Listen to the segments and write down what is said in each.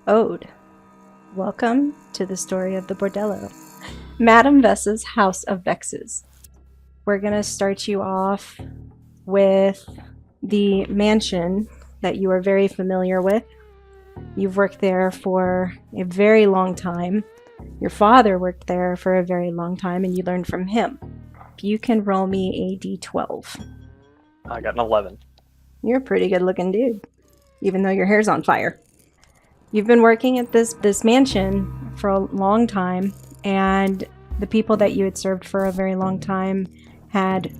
Ode. Welcome to the story of the Bordello. Madame Vessa's House of Vexes. We're going to start you off with the mansion that you are very familiar with. You've worked there for a very long time. Your father worked there for a very long time, and you learned from him. If you can roll me a d12. I got an 11. You're a pretty good looking dude, even though your hair's on fire. You've been working at this mansion for a long time, and the people that you had served for a very long time had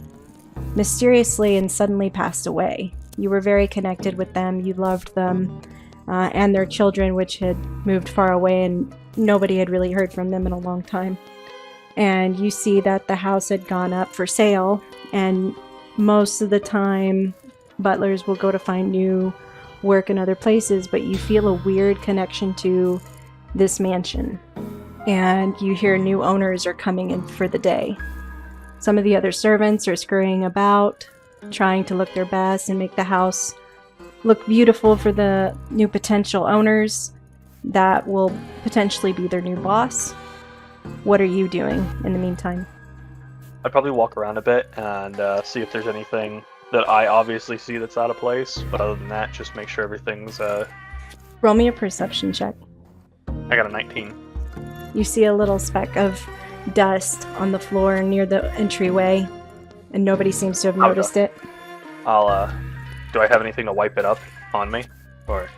mysteriously and suddenly passed away. You were very connected with them, you loved them, and their children, which had moved far away, and nobody had really heard from them in a long time. And you see that the house had gone up for sale, and most of the time, butlers will go to find new work in other places, but you feel a weird connection to this mansion. And you hear new owners are coming in for the day. Some of the other servants are scurrying about, trying to look their best and make the house look beautiful for the new potential owners that will potentially be their new boss. What are you doing in the meantime? I'd probably walk around a bit and see if there's anything that I obviously see that's out of place, but other than that, just make sure everything's, Roll me a perception check. I got a 19. You see a little speck of dust on the floor near the entryway, and nobody seems to have noticed it. Do I have anything to wipe it up on me? Or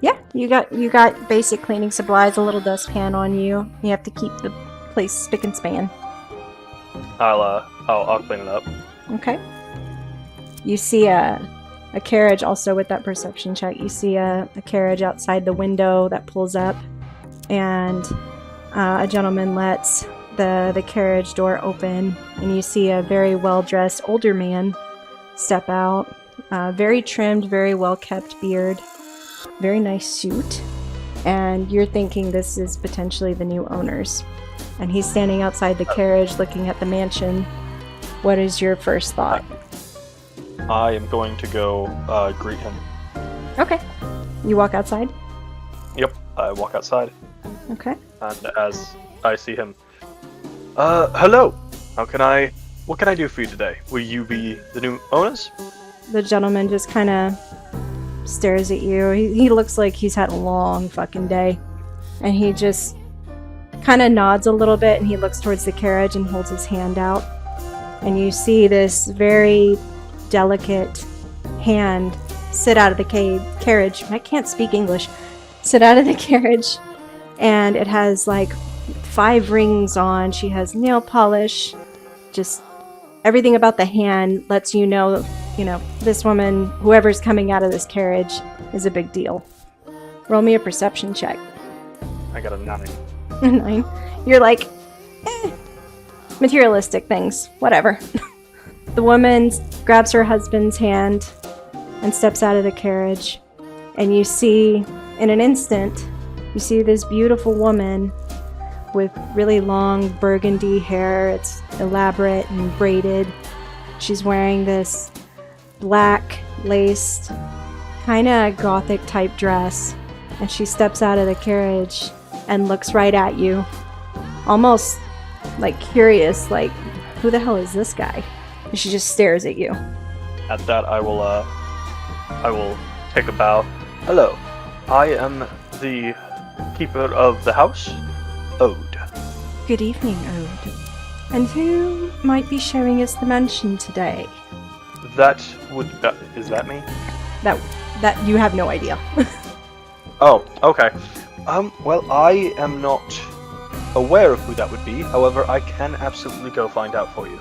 Yeah, you got basic cleaning supplies, a little dustpan on you. You have to keep the place spick and span. I'll clean it up. Okay. You see a carriage also with that perception check. You see a carriage outside the window that pulls up, and a gentleman lets the carriage door open, and you see a very well-dressed older man step out. Very trimmed, very well-kept beard, very nice suit, and you're thinking this is potentially the new owners. And he's standing outside the carriage looking at the mansion. What is your first thought? I am going to go greet him. Okay. You walk outside? Yep, I walk outside, Okay. and as I see him, hello! What can I do for you today? Will you be the new owners? The gentleman just kind of stares at you. He looks like he's had a long fucking day. And he just kind of nods a little bit, and he looks towards the carriage and holds his hand out. And you see this very delicate hand sit out of the carriage. I can't speak English. Sit out of the carriage, and it has like 5 rings on. She has nail polish. Just everything about the hand lets you know, this woman, whoever's coming out of this carriage, is a big deal. Roll me a perception check. I got a 9. 9. You're like, materialistic things, whatever. The woman grabs her husband's hand and steps out of the carriage, and you see, in an instant, you see this beautiful woman with really long burgundy hair. It's elaborate and braided. She's wearing this black laced, kind of gothic type dress, and she steps out of the carriage and looks right at you, almost like curious, like, who the hell is this guy? And she just stares at you. At that, I will take a bow. Hello, I am the keeper of the house, Ode. Good evening, Ode. And who might be showing us the mansion today? Is that me? That you have no idea. Oh, okay. Well, I am not aware of who that would be. However, I can absolutely go find out for you.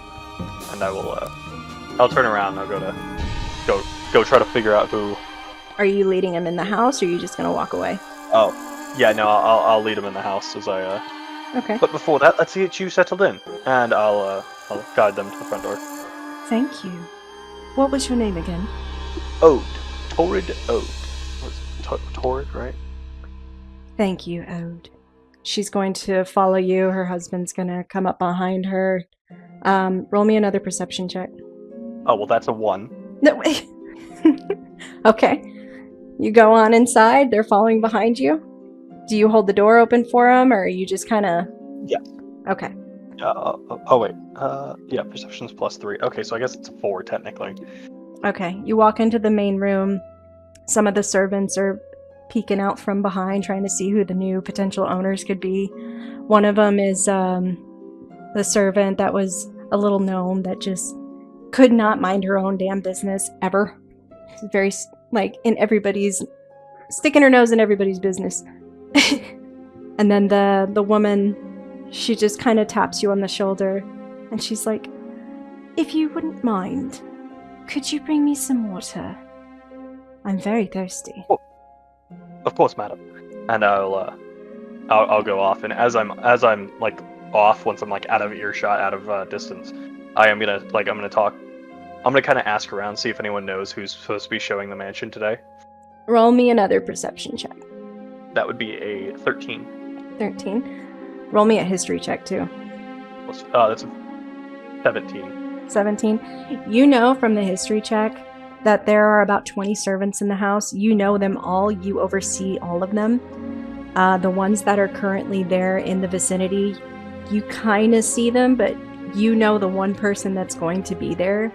And I'll turn around and I'll go try to figure out who. Are you leading him in the house, or are you just gonna walk away? Oh, yeah, no, I'll lead him in the house as I, Okay. But before that, let's get you settled in. And I'll guide them to the front door. Thank you. What was your name again? Ode. Torrid Ode. Torrid, right? Thank you, Ode. She's going to follow you. Her husband's gonna come up behind her. Roll me another perception check. Oh, well, that's a 1. No, wait. Okay. You go on inside. They're following behind you. Do you hold the door open for him, or are you just kind of... Yeah. Okay. Wait. Yeah, perception's +3. Okay, so I guess it's 4 technically. Okay. You walk into the main room. Some of the servants are peeking out from behind, trying to see who the new potential owners could be. One of them is the servant that was a little gnome that just could not mind her own damn business ever. She's very, like, in everybody's... sticking her nose in everybody's business. And then the woman, she just kind of taps you on the shoulder, and she's like, "If you wouldn't mind, could you bring me some water? I'm very thirsty." Oh, of course, madam. And I'll go off, and as I'm like off, once I'm like out of earshot, out of distance, I'm gonna talk. I'm gonna kind of ask around, see if anyone knows who's supposed to be showing the mansion today. Roll me another perception check. That would be a 13. 13. Roll me a history check too. That's a 17. 17. You know from the history check that there are about 20 servants in the house. You know them all. You oversee all of them. The ones that are currently there in the vicinity, you kind of see them, but you know the one person that's going to be there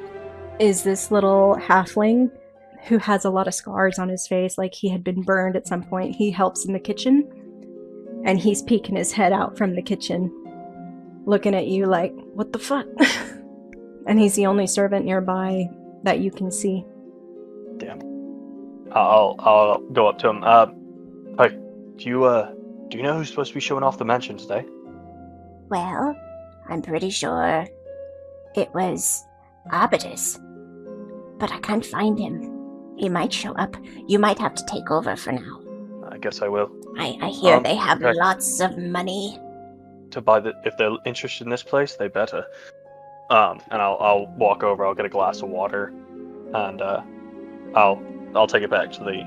is this little halfling who has a lot of scars on his face, like he had been burned at some point. He helps in the kitchen, and he's peeking his head out from the kitchen, looking at you like, "What the fuck?" And he's the only servant nearby that you can see. Damn. I'll go up to him. Hey, do you know who's supposed to be showing off the mansion today? Well, I'm pretty sure it was Arbitus, but I can't find him. He might show up. You might have to take over for now. I guess I will. I hear they have okay. lots of money. To buy if they're interested in this place, they better. And I'll walk over. I'll get a glass of water, and I'll take it back to the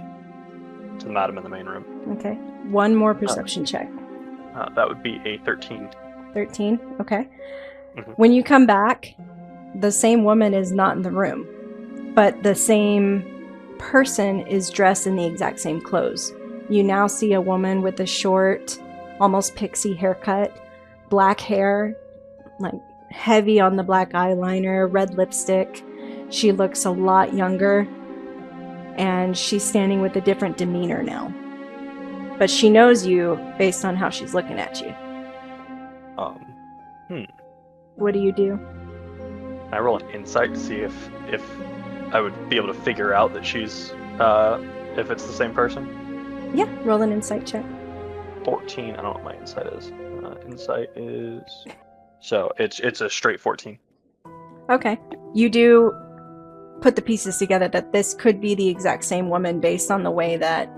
madam in the main room. Okay. One more perception check. That would be a 13. 13. Okay. Mm-hmm. When you come back, the same woman is not in the room, but the same person is dressed in the exact same clothes. You now see a woman with a short, almost pixie haircut, black hair, like heavy on the black eyeliner, red lipstick. She looks a lot younger, and she's standing with a different demeanor now. But she knows you based on how she's looking at you. What do you do? I roll an insight to see if I would be able to figure out that she's if it's the same person. Yeah, roll an insight check. 14. I don't know what my insight is. Insight is it's a straight 14. Okay. You do put the pieces together that this could be the exact same woman based on the way that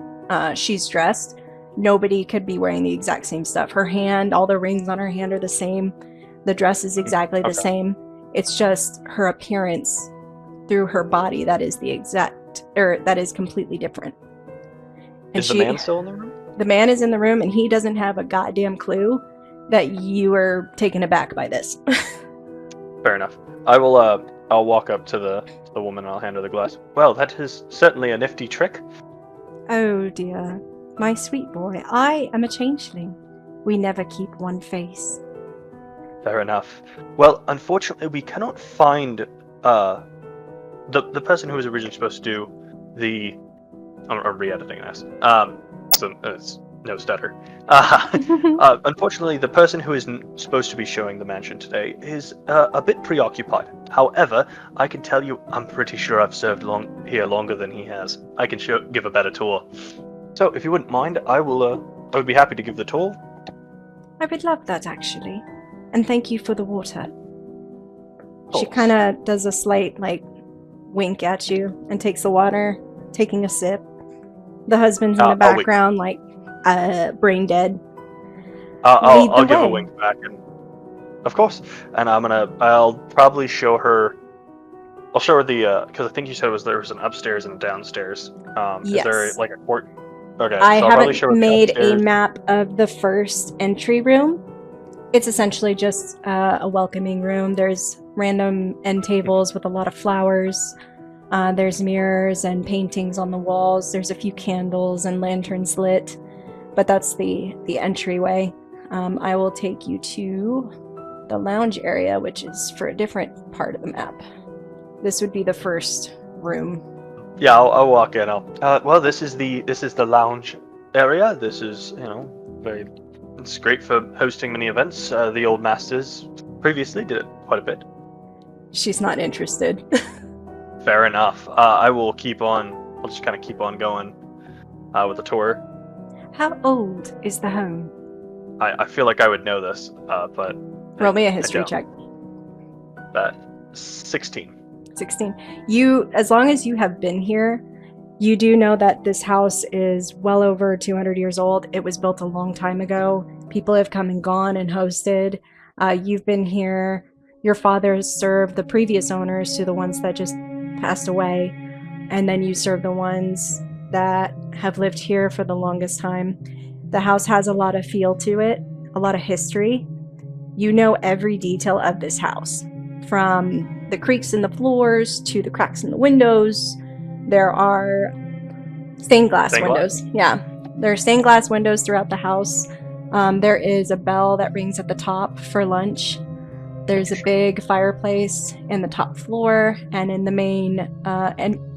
she's dressed. Nobody could be wearing the exact same stuff. Her hand, all the rings on her hand are the same. The dress is exactly the same. It's just her appearance through her body that is that is completely different. And is the man still in the room? The man is in the room, and he doesn't have a goddamn clue that you are taken aback by this. Fair enough. I will. I'll walk up to the woman and I'll hand her the glass. Well, that is certainly a nifty trick. Oh dear, my sweet boy, I am a changeling. We never keep one face. Fair enough. Well, unfortunately, we cannot find the person who was originally supposed to do the. I'm re-editing this. So it's no stutter. Unfortunately, the person who is supposed to be showing the mansion today is a bit preoccupied. However, I can tell you, I'm pretty sure I've served here longer than he has. I can give a better tour. So, if you wouldn't mind, I would be happy to give the tour. I would love that, actually. And thank you for the water. She kind of does a slight, wink at you and takes the water, taking a sip. The husband's in the background, brain dead. I'll give a wink back, and of course. And I'll probably show her. I'll show her the because I think you said there was an upstairs and a downstairs. Yes. Is there a court? Okay. I so haven't made a map of the first entry room. It's essentially just a welcoming room. There's random end tables with a lot of flowers. There's mirrors and paintings on the walls. There's a few candles and lanterns lit. but that's the entryway. I will take you to the lounge area, which is for a different part of the map. This would be the first room. Yeah, I'll walk in. Well, this is the lounge area. This is, it's great for hosting many events. The old masters previously did it quite a bit. She's not interested. Fair enough. I'll just kind of keep on going with the tour. How old is the home? I feel like I would know this, but Roll me a history check. 16. 16. You, as long as you have been here, you do know that this house is well over 200 years old. It was built a long time ago. People have come and gone and hosted. You've been here. Your father served the previous owners to the ones that just passed away. And then you serve the ones that have lived here for the longest time. The house has a lot of feel to it, a lot of history. You know every detail of this house, from the creaks in the floors to the cracks in the windows. There are stained glass windows. Yeah, there are stained glass windows throughout the house. There is a bell that rings at the top for lunch. There's a big fireplace in the top floor and in the main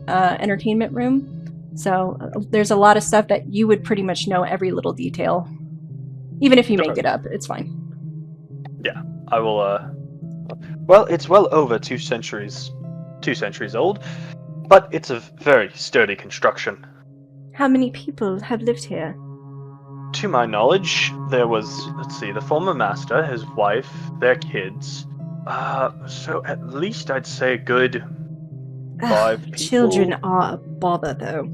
entertainment room. So there's a lot of stuff that you would pretty much know every little detail. Even if you make it up, it's fine. Yeah, I will, well, it's well over 2 centuries old, but it's a very sturdy construction. How many people have lived here? To my knowledge, there was, the former master, his wife, their kids. So at least I'd say a good 5 people. Children are a bother, though.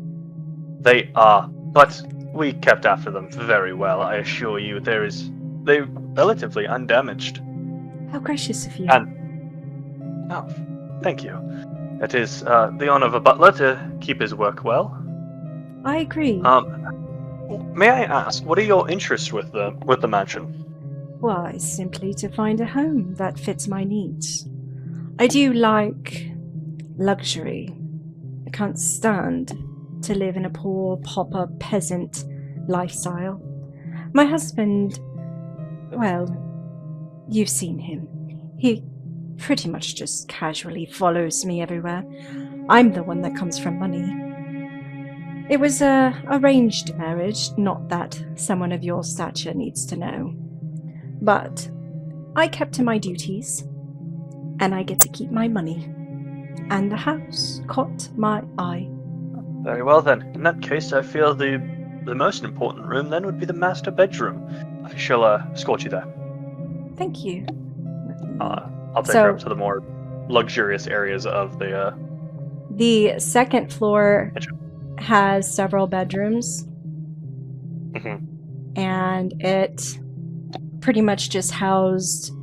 They are, but we kept after them very well, I assure you. They're relatively undamaged. How gracious of you. Oh, thank you. It is the honor of a butler to keep his work well. I agree. May I ask, what are your interests with the mansion? Why, simply to find a home that fits my needs. I do like luxury. I can't stand to live in a poor, pauper, peasant lifestyle. My husband, well, you've seen him. He pretty much just casually follows me everywhere. I'm the one that comes from money. It was a arranged marriage, not that someone of your stature needs to know. But I kept to my duties, and I get to keep my money. And the house caught my eye. Very well then. In that case, I feel the most important room then would be the master bedroom. I shall escort you there. Thank you. I'll take her up to the more luxurious areas of the... The second floor has several bedrooms. Mm-hmm. And it pretty much just housed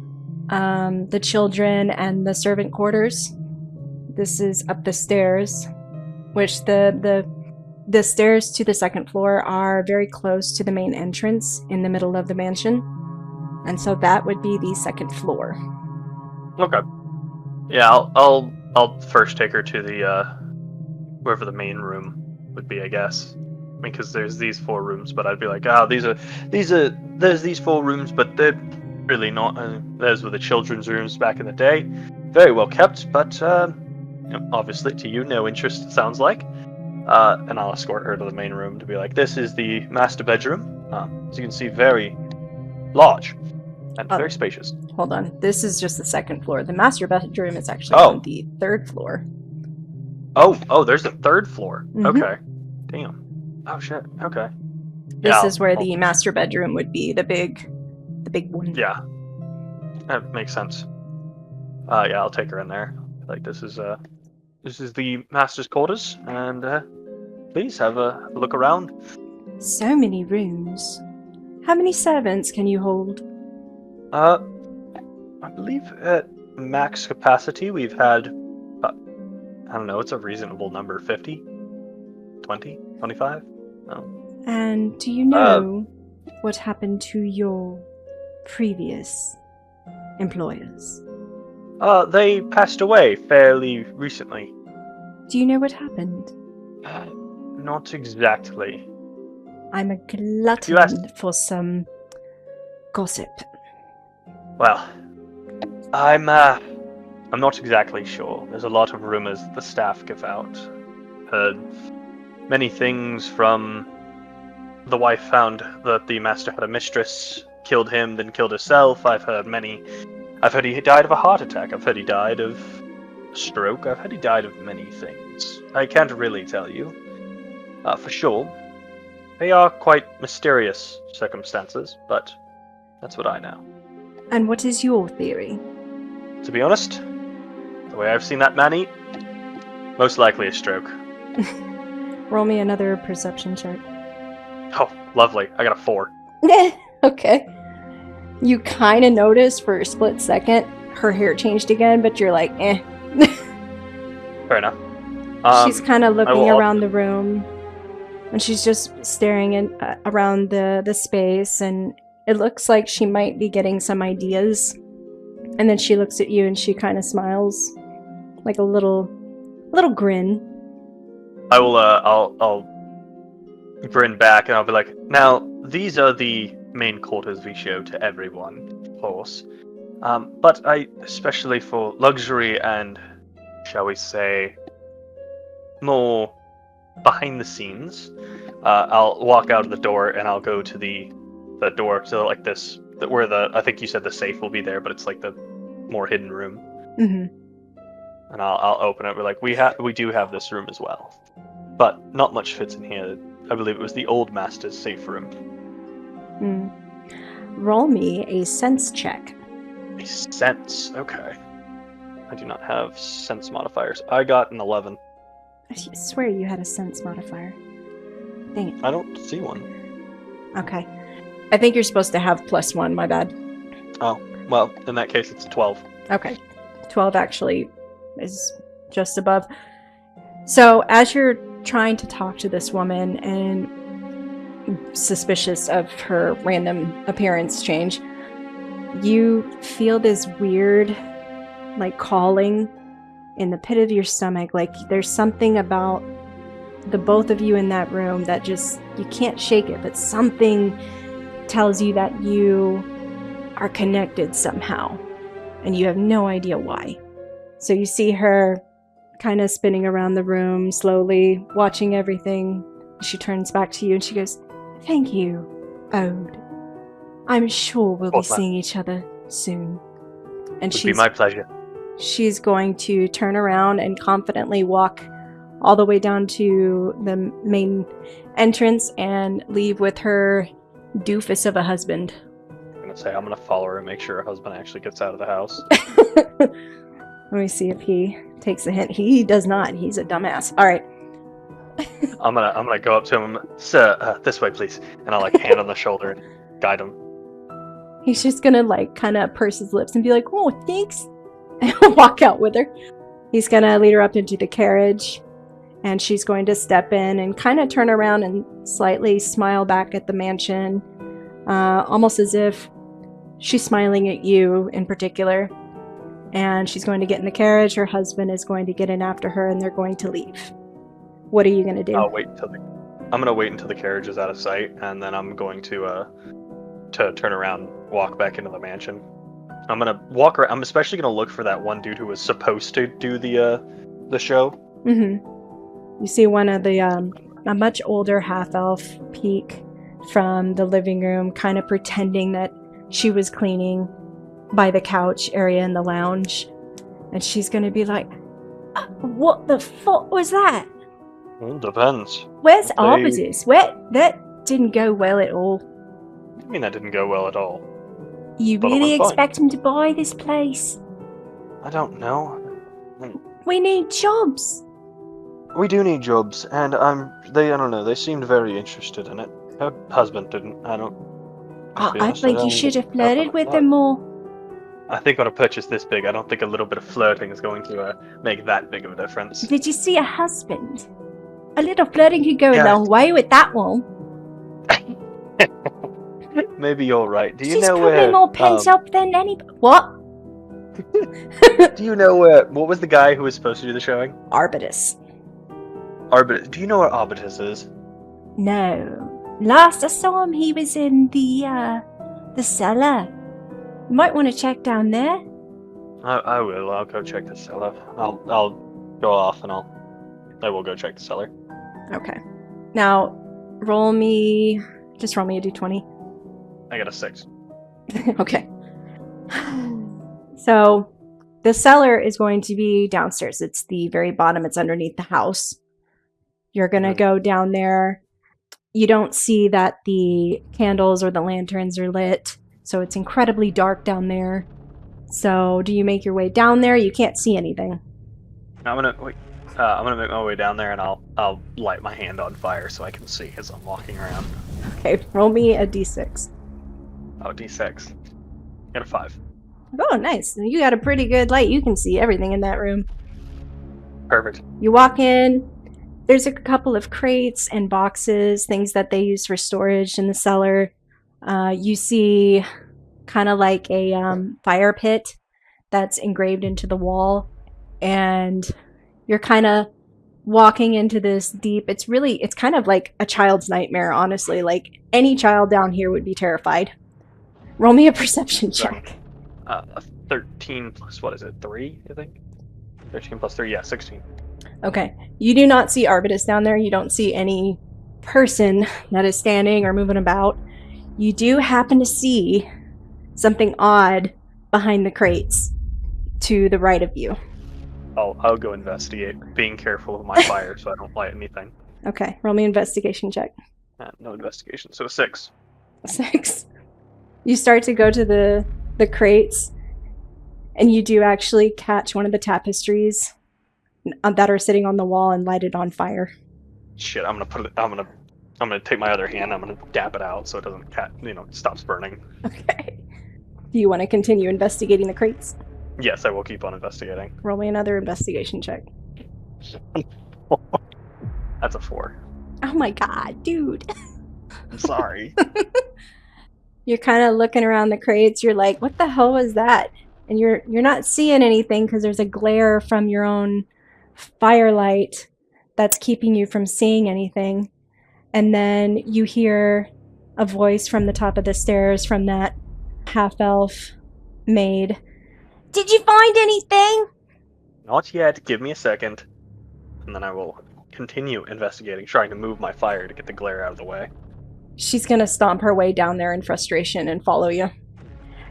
the children and the servant quarters. This is up the stairs, which the stairs to the second floor are very close to the main entrance in the middle of the mansion. And so that would be the second floor. Okay. Yeah, I'll first take her to the wherever the main room would be, I guess. I mean, because there's these 4 rooms, but I'd be like, there's these 4 rooms, but they're really not. Those were the children's rooms back in the day. Very well kept, but obviously to you, no interest, it sounds like. And I'll escort her to the main room to be like, this is the master bedroom. As you can see, very large and very spacious. Hold on. This is just the second floor. The master bedroom is actually on the third floor. Oh, there's a third floor. Mm-hmm. Okay. Damn. Oh shit. Okay. This is where the master bedroom would be, the big one. Yeah. That makes sense. Yeah, I'll take her in there. Like, this is the master's quarters, and please have a look around. So many rooms. How many servants can you hold? I believe at max capacity we've had, I don't know, it's a reasonable number, 50? 20? 25? No. And do you know what happened to your previous employers? They passed away fairly recently. Do you know what happened? Not exactly. I'm a You glutton for some gossip. Well, I'm not exactly sure. There's a lot of rumors the staff give out. Heard many things from the wife found that the master had a mistress, killed him, then killed herself. I've heard he died of a heart attack. I've heard he died of a stroke. I've heard he died of many things. I can't really tell you for sure. They are quite mysterious circumstances, but that's what I know. And what is your theory? To be honest, the way I've seen that man eat, most likely a stroke. Roll me another perception check. Oh, lovely. I got a 4. Okay. You kind of notice for a split second her hair changed again, but you're like, eh. Fair enough. She's kind of looking will around the room, and she's just staring around the space, and it looks like she might be getting some ideas. And then she looks at you and she kind of smiles, like a little grin. I will. I'll grin back and I'll be like, now these are the main quarters we show to everyone, of course. But especially for luxury and, shall we say, more behind the scenes, I'll walk out of the door and I'll go to the door to like this, where I think you said the safe will be there, but it's like the more hidden room. Mm-hmm. And I'll open it. We're like, we do have this room as well, but not much fits in here. I believe it was the old master's safe room. Roll me a sense check. A sense, okay. I do not have sense modifiers. I got an 11. I swear you had a sense modifier. Dang it. I don't see one. Okay. I think you're supposed to have +1, my bad. Oh, well, in that case, it's 12. Okay. 12 actually is just above. So, as you're trying to talk to this woman and suspicious of her random appearance change, you feel this weird, like, calling in the pit of your stomach. Like, there's something about the both of you in that room that just, you can't shake it, but something tells you that you are connected somehow, and you have no idea why. So you see her kind of spinning around the room, slowly watching everything. She turns back to you and she goes, "Thank you, Ode. I'm sure we'll be seeing each other soon." And It would be my pleasure. She's going to turn around and confidently walk all the way down to the main entrance and leave with her doofus of a husband. I'm gonna say I'm gonna follow her and make sure her husband actually gets out of the house. Let me see if he takes a hint. He does not. He's a dumbass. All right. I'm gonna go up to him, "Sir, this way, please," and I'll like hand on the shoulder and guide him. He's just gonna like kind of purse his lips and be like, "Oh, thanks," and walk out with her. He's gonna lead her up into the carriage, and she's going to step in and kind of turn around and slightly smile back at the mansion, almost as if she's smiling at you in particular. And she's going to get in the carriage. Her husband is going to get in after her, and they're going to leave. What are you going to do? I'm gonna wait until the carriage is out of sight, and then I'm going to turn around, walk back into the mansion. I'm gonna walk around. I'm especially gonna look for that one dude who was supposed to do the show. Mm-hmm. You see one of the a much older half-elf peek from the living room, kind of pretending that she was cleaning by the couch area in the lounge, and she's gonna be like, "What the fuck was that? Well, depends. Where's Arbutus? That didn't go well at all." I mean, that didn't go well at all. You But it really went fine. expect him to buy this place? I don't know. We need jobs. We do need jobs, and I don't know. They seemed very interested in it. Her husband didn't. I think you should have flirted with them more. I think on a purchase this big, I don't think a little bit of flirting is going to make that big of a difference. Did you see a husband? A little flirting could go a Yeah. long way with that one. Maybe you're right. Do you She's know probably where? more pent up than anybody. What? Do you know where? What was the guy who was supposed to do the showing? Arbutus. Arbutus. Do you know where Arbutus is? No. Last I saw him, he was in the cellar. You might want to check down there. I will. I'll go check the cellar. I'll go off and I will go check the cellar. Okay. Now, roll me a d20. I got a 6. Okay. So, the cellar is going to be downstairs. It's the very bottom. It's underneath the house. You're going to go down there. You don't see that the candles or the lanterns are lit, so it's incredibly dark down there. So, do you make your way down there? You can't see anything. I'm gonna make my way down there and I'll light my hand on fire so I can see as I'm walking around. Okay, roll me a d6. Oh, D6. Got a 5. Oh, nice. You got a pretty good light. You can see everything in that room. Perfect. You walk in. There's a couple of crates and boxes, things that they use for storage in the cellar. You see kind of like a fire pit that's engraved into the wall. And you're kind of walking into this deep. It's kind of like a child's nightmare, honestly. Like any child down here would be terrified. Roll me a perception check. 13 plus, what is it, 3, I think? 13 plus 3, yeah, 16. Okay. You do not see Arbitus down there. You don't see any person that is standing or moving about. You do happen to see something odd behind the crates to the right of you. I'll go investigate, being careful of my fire so I don't light anything. Okay. Roll me an investigation check. No investigation, so a 6. 6. You start to go to the crates, and you do actually catch one of the tapestries that are sitting on the wall and light it on fire. Shit, I'm gonna take my other hand, I'm gonna dap it out so it doesn't stops burning. Okay. Do you want to continue investigating the crates? Yes, I will keep on investigating. Roll me another investigation check. That's a 4. Oh my god, dude. I'm sorry. You're kind of looking around the crates. You're like, what the hell was that? And you're not seeing anything because there's a glare from your own firelight that's keeping you from seeing anything. And then you hear a voice from the top of the stairs from that half-elf maid. Did you find anything? Not yet. Give me a second. And then I will continue investigating, trying to move my fire to get the glare out of the way. She's gonna stomp her way down there in frustration and follow you.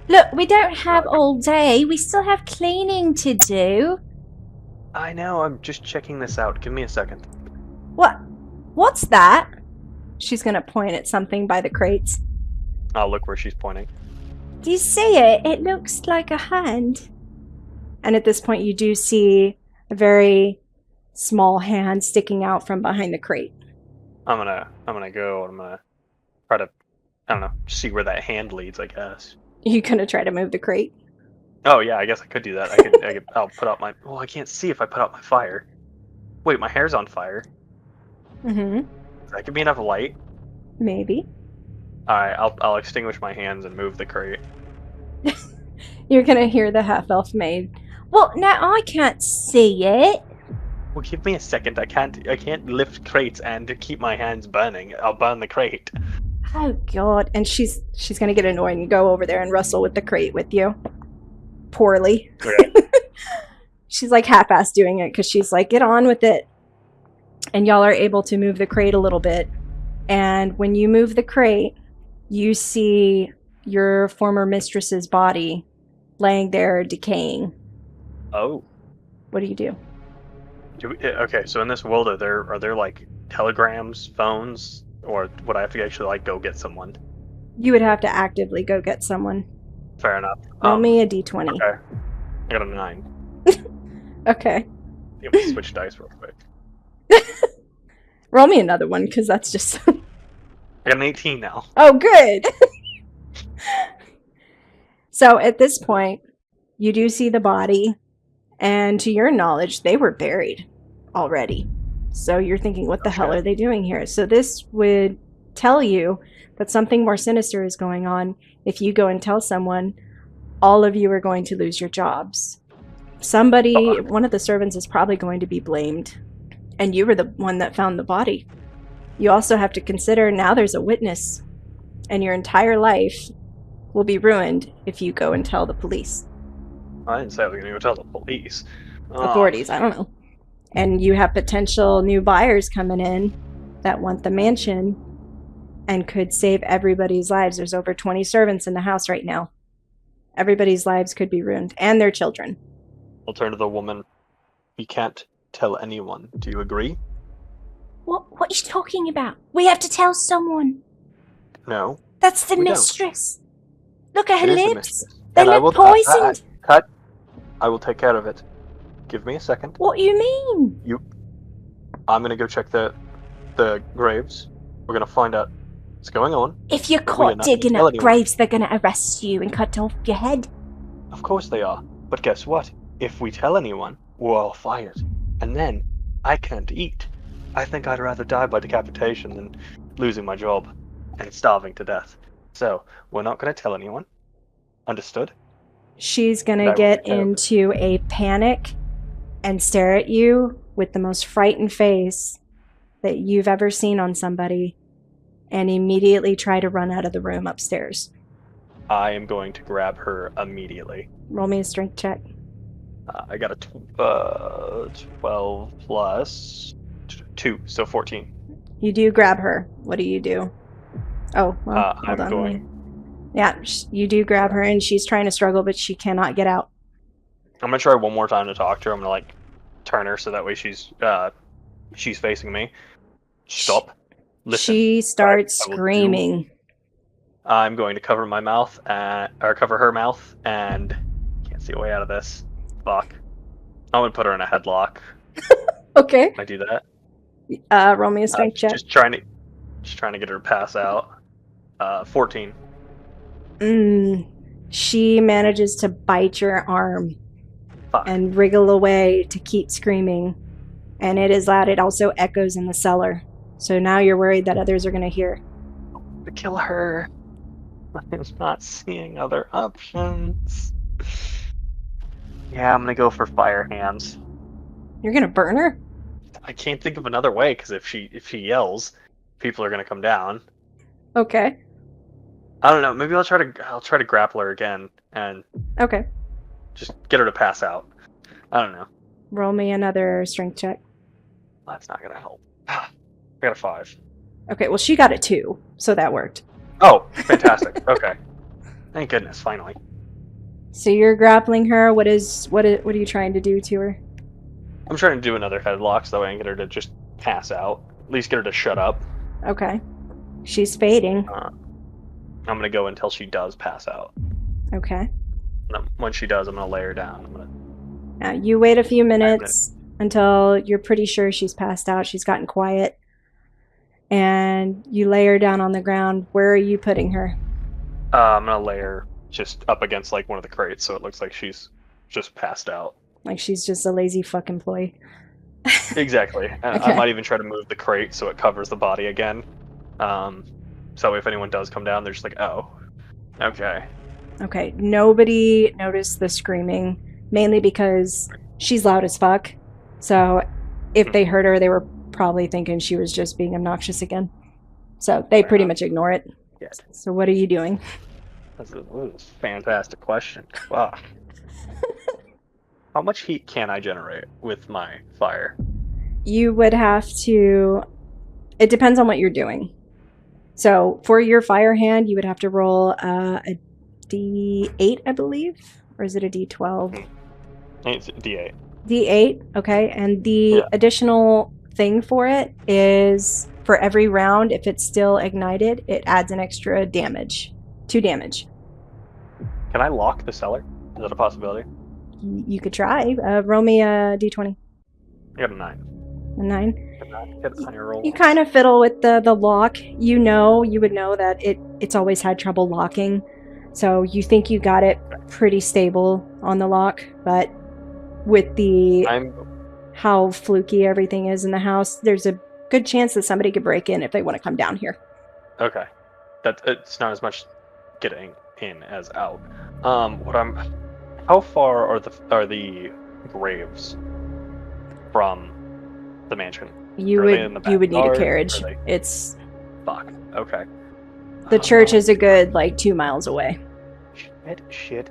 Look, we don't have all day. We still have cleaning to do. I know, I'm just checking this out. Give me a second. What? What's that? She's gonna point at something by the crates. I'll look where she's pointing. Do you see it? It looks like a hand. And at this point, you do see a very small hand sticking out from behind the crate. I'm gonna go and I'm gonna try to, I don't know, see where that hand leads, I guess. You gonna try to move the crate? Oh yeah, I guess I could do that. I'll put out my, well, I can't see if I put out my fire. Wait, my hair's on fire. Mm-hmm. That could be enough light. Maybe. Alright, I'll extinguish my hands and move the crate. You're gonna hear the half-elf maid. Well, now I can't see it. Well, give me a second. I can't lift crates and keep my hands burning. I'll burn the crate. Oh god. And she's gonna get annoyed and go over there and wrestle with the crate with you. Poorly. Okay. She's like half-assed doing it because she's like, get on with it. And y'all are able to move the crate a little bit. And when you move the crate, you see your former mistress's body laying there decaying. Oh. What do you do? Okay, so in this world, are there like telegrams, phones, or would I have to actually like go get someone? You would have to actively go get someone. Fair enough. Roll me a d20. Okay. I got a 9. Okay. Let me switch dice real quick. Roll me another one, because that's just... I got an 18 now. Oh, good! So, at this point, you do see the body, and to your knowledge, they were buried already. So you're thinking, what the hell are they doing here? So this would tell you that something more sinister is going on. If you go and tell someone, all of you are going to lose your jobs. One of the servants is probably going to be blamed. And you were the one that found the body. You also have to consider now there's a witness, and your entire life will be ruined if you go and tell the police. I didn't say I was going to go tell the police. Authorities, I don't know. And you have potential new buyers coming in that want the mansion and could save everybody's lives. There's over 20 servants in the house right now. Everybody's lives could be ruined, and their children. I'll turn to the woman. We can't tell anyone. Do you agree? What are you talking about? We have to tell someone. No. That's the We don't. mistress. Look at her It is the lips. mistress. They And I look will poisoned. cut. I will take care of it. Give me a second. What do you mean? I'm gonna go check the graves. We're gonna find out what's going on. If you're are caught not digging gonna tell up anyone. graves, they're going to arrest you and cut off your head. Of course they are. But guess what? If we tell anyone, we're all fired. And then I can't eat. I think I'd rather die by decapitation than losing my job and starving to death. So we're not gonna tell anyone. Understood? She's gonna That will get take care of it. into a panic and stare at you with the most frightened face that you've ever seen on somebody, and immediately try to run out of the room upstairs. I am going to grab her immediately. Roll me a strength check. I got a 12 plus 2, so 14. You do grab her. What do you do? Oh, well, I'm hold on. going. Yeah, you do grab her, and she's trying to struggle, but she cannot get out. I'm gonna try one more time to talk to her. I'm gonna turn her so that way she's facing me. Stop. Listen. She starts I will screaming. I'm going to cover my mouth or cover her mouth, and can't see a way out of this. Fuck. I'm gonna put her in a headlock. Okay. Can I do that? Roll me a strength check. Just trying to get her to pass out. 14. She manages to bite your arm Fuck. and wriggle away to keep screaming. And it is loud. It also echoes in the cellar. So now you're worried that others are going to hear. To kill her. I'm not seeing other options. Yeah, I'm gonna go for fire hands. You're going to burn her? I can't think of another way because if she yells, people are gonna come down. Okay. I don't know. Maybe I'll try to grapple her again and Okay. just get her to pass out. I don't know. Roll me another strength check. That's not gonna help. I got a 5. Okay, well, she got a 2, so that worked. Oh, fantastic. Okay. Thank goodness, finally. So you're grappling her. What are you trying to do to her? I'm trying to do another headlock so that way I can get her to just pass out. At least get her to shut up. Okay. She's fading. I'm gonna go until she does pass out. Okay. And then when she does, I'm gonna lay her down. I'm gonna. Now, you wait a few minutes until you're pretty sure she's passed out. She's gotten quiet. And you lay her down on the ground. Where are you putting her? I'm gonna lay her just up against one of the crates, so it looks like she's just passed out. Like she's just a lazy fuck employee. Exactly. And Okay. I might even try to move the crate so it covers the body again. So if anyone does come down, they're just like, oh, okay. Okay. Nobody noticed the screaming, mainly because she's loud as fuck. So if they heard her, they were probably thinking she was just being obnoxious again. So they pretty much ignore it. Yes. So what are you doing? That's a fantastic question. Wow. How much heat can I generate with my fire? You would have to. It depends on what you're doing. So for your fire hand, you would have to roll a D8, I believe, or is it a D12? It's D8. D8, okay. And the additional thing for it is for every round, if it's still ignited, it adds an extra damage. 2 damage. Can I lock the cellar? Is that a possibility? You could try. Roll me a D20. I got a 9. A 9. Get on your roll. You kind of fiddle with the lock. You would know that it's always had trouble locking. So you think you got it pretty stable on the lock, but with how fluky everything is in the house, there's a good chance that somebody could break in if they want to come down here. Okay. It's not as much getting in as out. How far are the graves from the mansion? You Are they in the would need a backyard? carriage. Are they- It's Fuck. Okay. the church is a good like 2 miles away. Shit.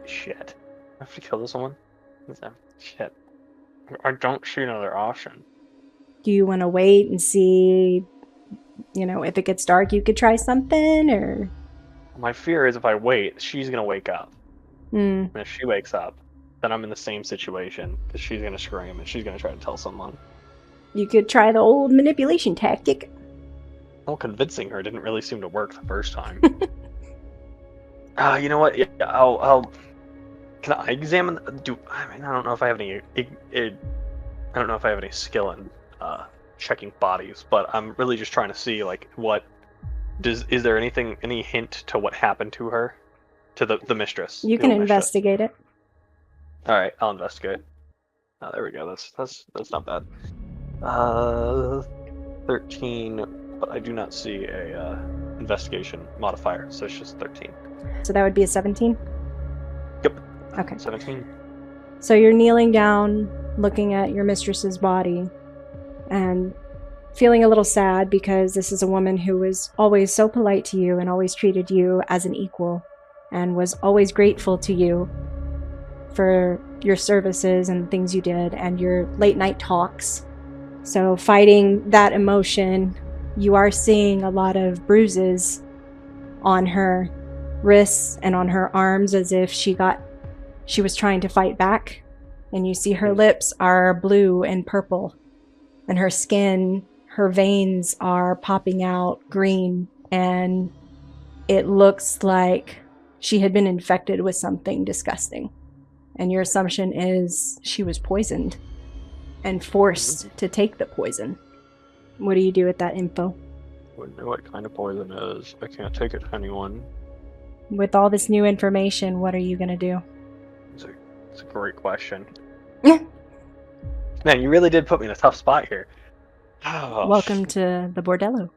I have to kill this woman? Shit. I don't see another option. Do you want to wait and see, if it gets dark, you could try something, or? My fear is if I wait, she's gonna wake up. Hmm. And if she wakes up, then I'm in the same situation because she's gonna scream and she's gonna try to tell someone. You could try the old manipulation tactic. Well, convincing her didn't really seem to work the first time. You know what? Yeah, I'll. Can I examine? I don't know if I have any. I don't know if I have any skill in checking bodies, but I'm really just trying to see like what is there any hint to what happened to her, to the mistress? You can investigate it. All right, I'll investigate. Oh, there we go. That's not bad. 13, but I do not see a investigation modifier, so it's just 13. So that would be a 17? Yep. Okay. 17. So you're kneeling down, looking at your mistress's body, and feeling a little sad because this is a woman who was always so polite to you and always treated you as an equal and was always grateful to you for your services and things you did and your late night talks. So fighting that emotion, you are seeing a lot of bruises on her wrists and on her arms as if she was trying to fight back. And you see her lips are blue and purple, and her skin, her veins are popping out green, and it looks like she had been infected with something disgusting. And your assumption is she was poisoned and forced to take the poison. What do you do with that info? Wouldn't know what kind of poison it is. I can't take it to anyone. With all this new information, what are you going to do? It's a great question. Man, you really did put me in a tough spot here. Oh, Welcome to the bordello.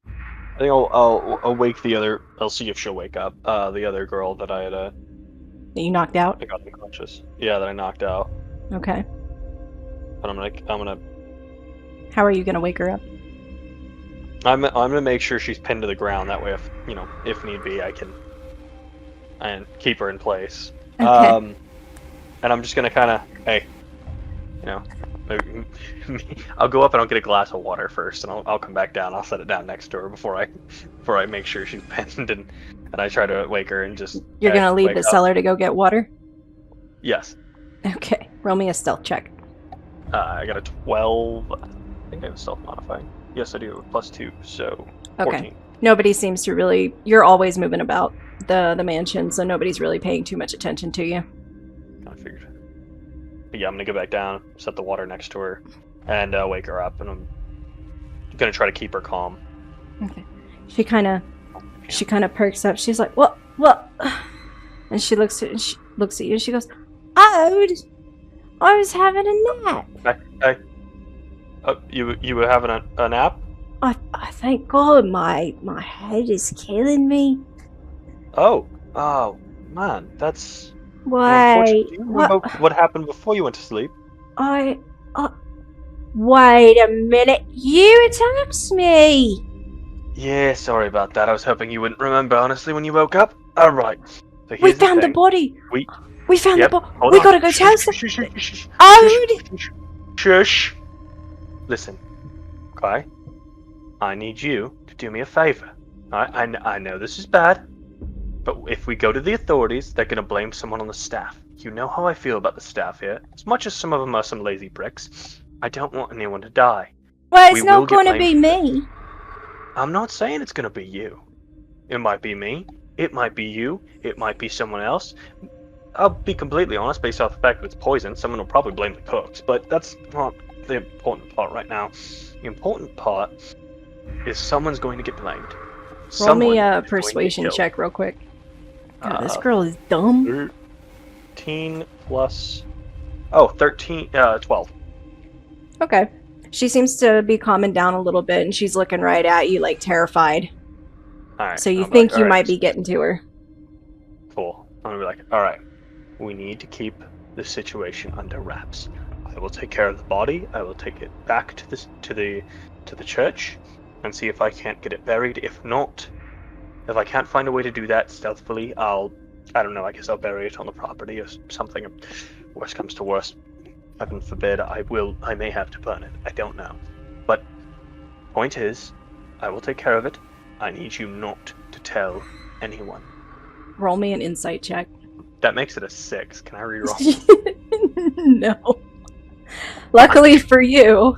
I think I'll wake the other. I'll see if she'll wake up. The other girl that I had That you knocked out? I got unconscious. Yeah, that I knocked out. Okay. But I'm gonna. How are you going to wake her up? I'm gonna make sure she's pinned to the ground. That way, if need be, I can and keep her in place. Okay. And I'm just gonna kind of, hey, maybe, I'll go up and I'll get a glass of water first, and I'll come back down. I'll set it down next to her before I make sure she's pinned, and I try to wake her and just. You're going to leave the cellar to go get water? Yes. Okay. Roll me a stealth check. I got a 12. I think I have stealth modifying. Yes, I do. +2, so 14. Okay. Nobody seems to really. You're always moving about the mansion, so nobody's really paying too much attention to you. I figured. But yeah, I'm gonna go back down, set the water next to her, and wake her up, and I'm gonna try to keep her calm. Okay. She kind of perks up. She's like, "What?" And she looks at you. And she goes, "Oh, I was having a nap." Hey. You were having a nap? I thank God my head is killing me. Oh, man, that's. Why? Do you remember what happened before you went to sleep? Wait a minute. You attacked me. Yeah, sorry about that. I was hoping you wouldn't remember, honestly, when you woke up. All right. So We found the body. We found the body. We gotta go tell someone. Shush. Listen, okay? I need you to do me a favor. I know this is bad, but if we go to the authorities, they're gonna blame someone on the staff. You know how I feel about the staff here. As much as some of them are some lazy bricks, I don't want anyone to die. Well, it's not gonna be me. I'm not saying it's gonna be you. It might be me. It might be you. It might be someone else. I'll be completely honest, based off the fact that it's poison, someone will probably blame the cooks, but that's not the important part right now. The important part is someone's going to get blamed. Roll me a persuasion check real quick. God, this girl is dumb. 13 plus... Oh, 12. Okay. She seems to be calming down a little bit, and she's looking right at you, like, terrified. Alright. So you think you might be getting to her. Cool. I'm gonna be like, alright, we need to keep the situation under wraps. I will take care of the body. I will take it back to the to the church and see if I can't get it buried. If not, if I can't find a way to do that stealthily, I don't know, I guess I'll bury it on the property or something. Worst comes to worst, heaven forbid, I may have to burn it. I don't know. But point is, I will take care of it. I need you not to tell anyone. Roll me an insight check. That makes it a 6. Can I reroll? No. Luckily for you,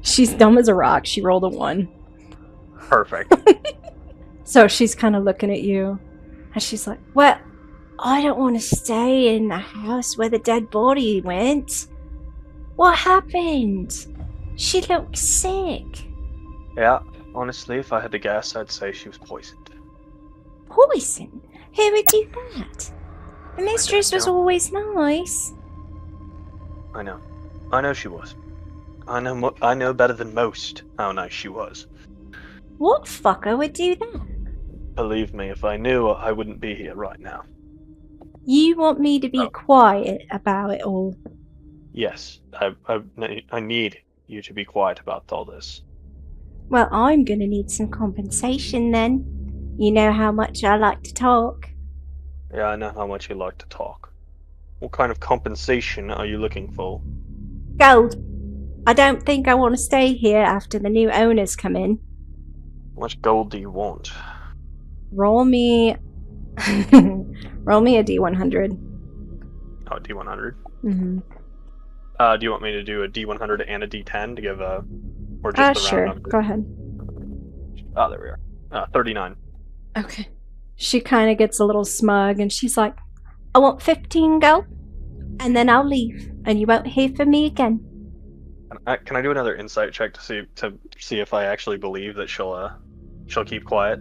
she's dumb as a rock. She rolled a 1. Perfect. So she's kind of looking at you, and she's like, Well, I don't want to stay in the house where the dead body went. What happened? She looked sick. Yeah, honestly, if I had to guess, I'd say she was poisoned. Poison? Who would do that? The mistress was know. always nice. I know she was. I know better than most how nice she was. What fucker would do that? Believe me, if I knew, I wouldn't be here right now. You want me to be quiet about it all? Yes, I need you to be quiet about all this. Well, I'm gonna need some compensation then. You know how much I like to talk. Yeah, I know how much you like to talk. What kind of compensation are you looking for? Gold. I don't think I want to stay here after the new owners come in. How much gold do you want? roll me... roll me a D100. Oh, D100. Mm-hmm. Do you want me to do a D100 and a D10 to give a... Or just the Sure. round number? Go ahead. Oh, there we are. 39. Okay. She kind of gets a little smug, and she's like, I want 15 gold, and then I'll leave, and you won't hear from me again. Can I do another insight check to see if I actually believe that she'll keep quiet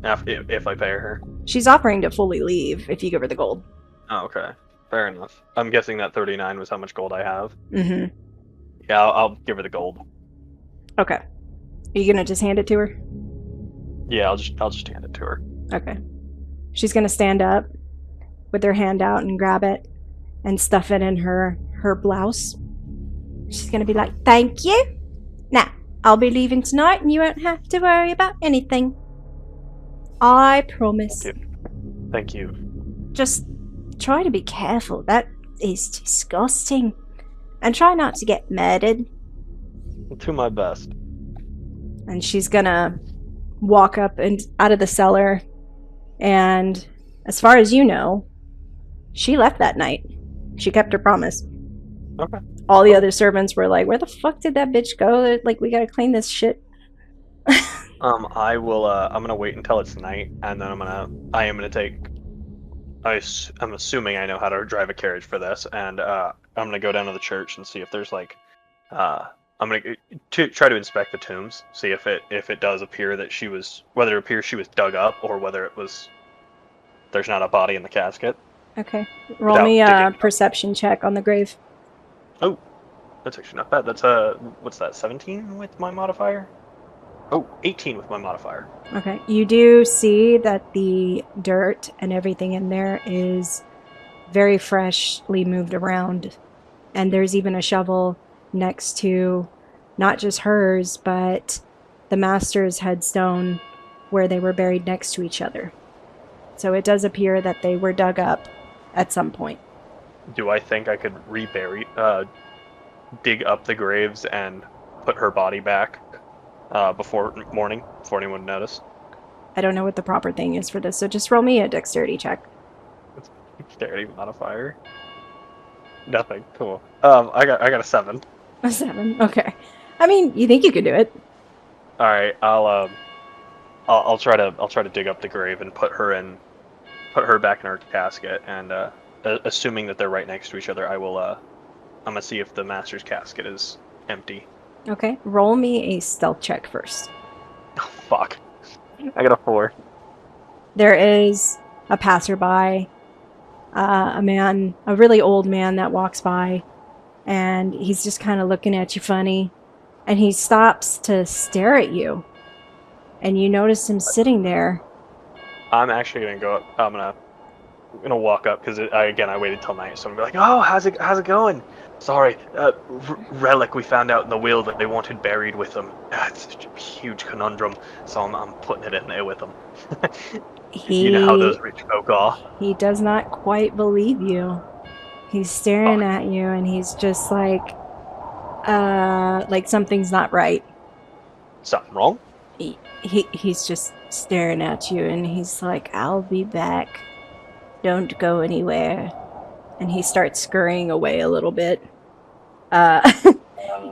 if I pay her? she's offering to fully leave if you give her the gold. Oh, okay. Fair enough. I'm guessing that 39 was how much gold I have. Mm-hmm. Yeah, I'll give her the gold. Okay. Are you gonna just hand it to her? Yeah, I'll just hand it to her. Okay. She's gonna stand up with her hand out and grab it and stuff it in her blouse. She's gonna be like, Thank you. Now, I'll be leaving tonight, and you won't have to worry about anything. I promise. Thank you. Just try to be careful. That is disgusting. And try not to get murdered. I'll do my best. and she's gonna walk up and out of the cellar, and as far as you know, she left that night. She kept her promise. Okay. All the other servants were like, where the fuck did that bitch go? They're like, we gotta clean this shit. I will. I'm gonna wait until it's night, and then I am gonna take. I'm assuming I know how to drive a carriage for this, and I'm gonna go down to the church and see if there's like. I'm gonna try to inspect the tombs, see if it does appear that whether it appears she was dug up or whether it was. There's not a body in the casket. Okay. Roll Without me a digging. perception check on the grave. Oh, that's actually not bad. That's what's that? 17 with my modifier. Oh, 18 with my modifier. Okay. You do see that the dirt and everything in there is very freshly moved around. And there's even a shovel next to not just hers, but the master's headstone where they were buried next to each other. So it does appear that they were dug up at some point. Do I think I could dig up the graves and put her body back before morning, before anyone would notice? I don't know what the proper thing is for this, so just roll me a dexterity check. Dexterity modifier. Nothing. Cool. I got a 7. A 7. Okay. I mean, you think you could do it. All right. I'll try to dig up the grave and put her back in her casket, and assuming that they're right next to each other, I'm gonna see if the master's casket is empty. Okay. Roll me a stealth check first. Oh, fuck. I got a 4. There is a passerby, a really old man that walks by, and he's just kind of looking at you funny, and he stops to stare at you, and you notice him sitting there. I'm actually gonna go up. I'm gonna gonna walk up because I waited till night, so I'm gonna be like, oh, how's it going? Sorry, relic we found out in the will that they wanted buried with them. It's a huge conundrum, so I'm putting it in there with them. You know how those rich folk are. He does not quite believe you. He's staring at you, and he's just like something's not right. Something wrong? He's just staring at you, and he's like, I'll be back. Don't go anywhere. And he starts scurrying away a little bit.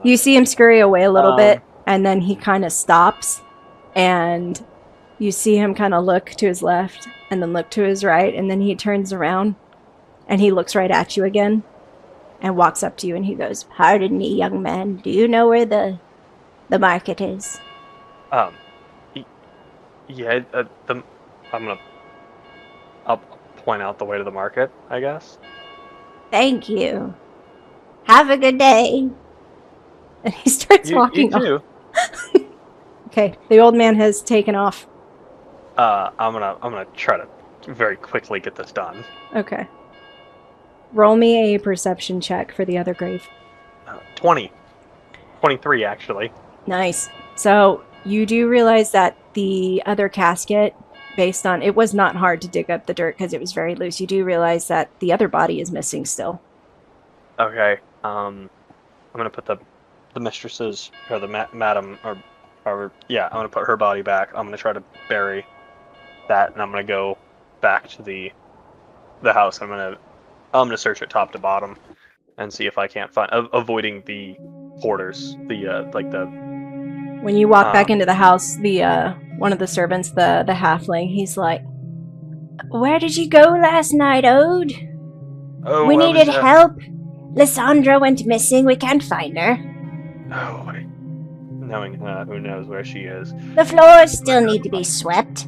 You see him scurry away a little bit, and then he kind of stops, and you see him kind of look to his left, and then look to his right, and then he turns around, and he looks right at you again, and walks up to you, and he goes, pardon me, young man, do you know where the market is? Yeah, I'll point out the way to the market, I guess. Thank you. Have a good day. And he starts walking off. Okay, the old man has taken off. I'm gonna try to very quickly get this done. Okay. Roll me a perception check for the other grave. 20. 23, actually. Nice. So you do realize that the other casket, based on it was not hard to dig up the dirt because it was very loose. You do realize that the other body is missing still. Okay. I'm gonna put the mistress's or the madam or yeah, I'm gonna put her body back. I'm gonna try to bury that, and I'm gonna go back to the house. I'm gonna search it top to bottom and see if I can't find avoiding the porters, When you walk back into the house, the one of the servants, the halfling, he's like, where did you go last night, Ode? Oh, We needed help. Lysandra went missing. We can't find her. Oh, knowing who knows where she is. The floors still need to be swept.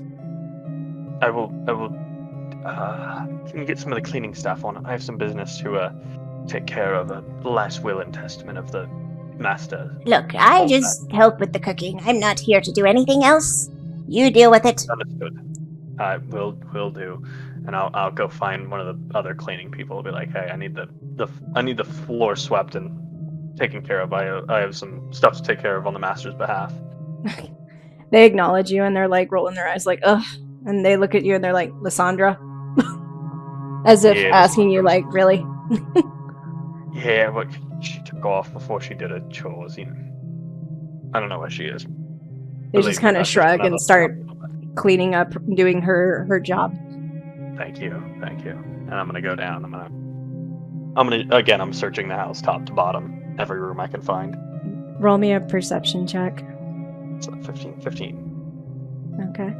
I will. Can you get some of the cleaning stuff on? I have some business to take care of. The last will and testament of the master. Look, I just help with the cooking. I'm not here to do anything else. You deal with it. Understood. I will do, and I'll go find one of the other cleaning people. I'll be like, hey, I need the floor swept and taken care of. I have some stuff to take care of on the master's behalf. They acknowledge you, and they're like rolling their eyes like, ugh. And they look at you, and they're like, Lysandra? As if asking you, like, really? Yeah, but she took off before she did her chores. You know. I don't know where she is. They just kind of shrug and start cleaning up, doing her job. Thank you. And I'm gonna go down. I'm searching the house top to bottom, every room I can find. Roll me a perception check. So 15. Okay.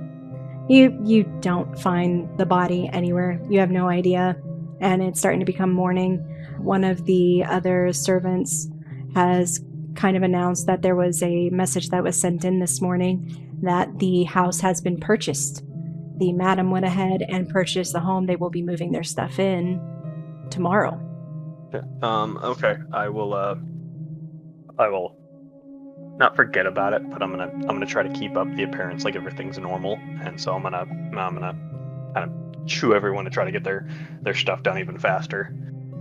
You don't find the body anywhere. You have no idea, and it's starting to become morning. One of the other servants has kind of announced that there was a message that was sent in this morning that the house has been purchased. The madam went ahead and purchased the home. They will be moving their stuff in tomorrow. Okay. I will not forget about it, but I'm gonna try to keep up the appearance like everything's normal, and so I'm gonna kind of chew everyone to try to get their stuff done even faster,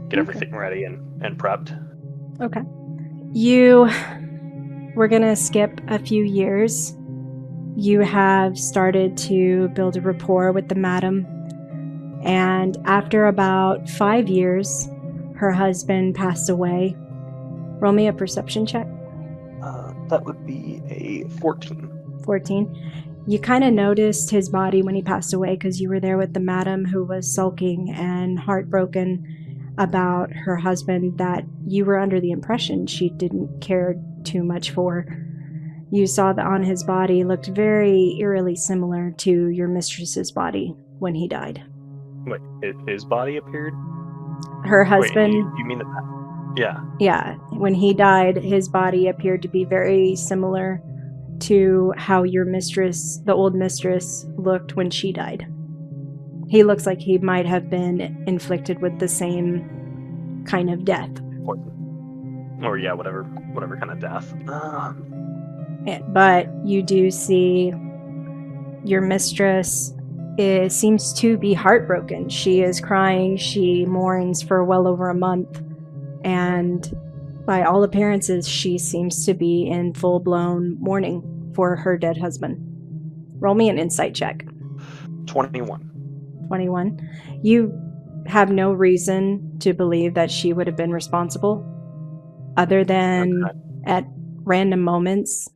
get everything ready and prepped. Okay. We're gonna skip a few years. You have started to build a rapport with the madam, and after about 5 years, her husband passed away. Roll me a perception check. That would be a 14. 14. You kind of noticed his body when he passed away because you were there with the madam who was sulking and heartbroken about her husband that you were under the impression she didn't care too much for. You saw that on his body looked very eerily similar to your mistress's body when he died. Wait, his body appeared? Her husband... Wait, you mean that? Yeah. Yeah, when he died, his body appeared to be very similar to how your mistress, the old mistress, looked when she died. He looks like he might have been inflicted with the same kind of death. Or yeah, whatever kind of death. But you do see your mistress seems to be heartbroken. She is crying. She mourns for well over a month. And by all appearances, she seems to be in full-blown mourning for her dead husband. Roll me an insight check. 21. 21. You have no reason to believe that she would have been responsible, other than at random moments,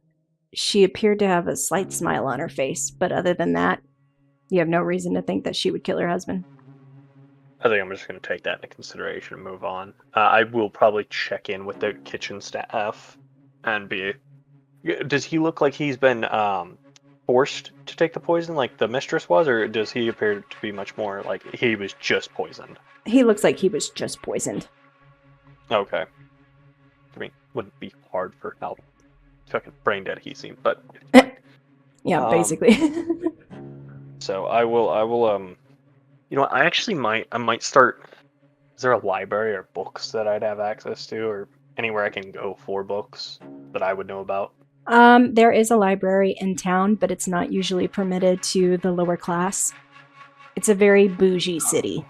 she appeared to have a slight smile on her face. But other than that, you have no reason to think that she would kill her husband. I think I'm just going to take that into consideration and move on. I will probably check in with the kitchen staff and be... Does he look like he's been forced to take the poison like the mistress was, or does he appear to be much more like he was just poisoned? He looks like he was just poisoned. Okay. I mean, wouldn't be hard for how fucking brain dead he seemed, but... Yeah, basically. So I will, you know what, I might start... Is there a library or books that I'd have access to, or anywhere I can go for books that I would know about? There is a library in town, but it's not usually permitted to the lower class. It's a very bougie city.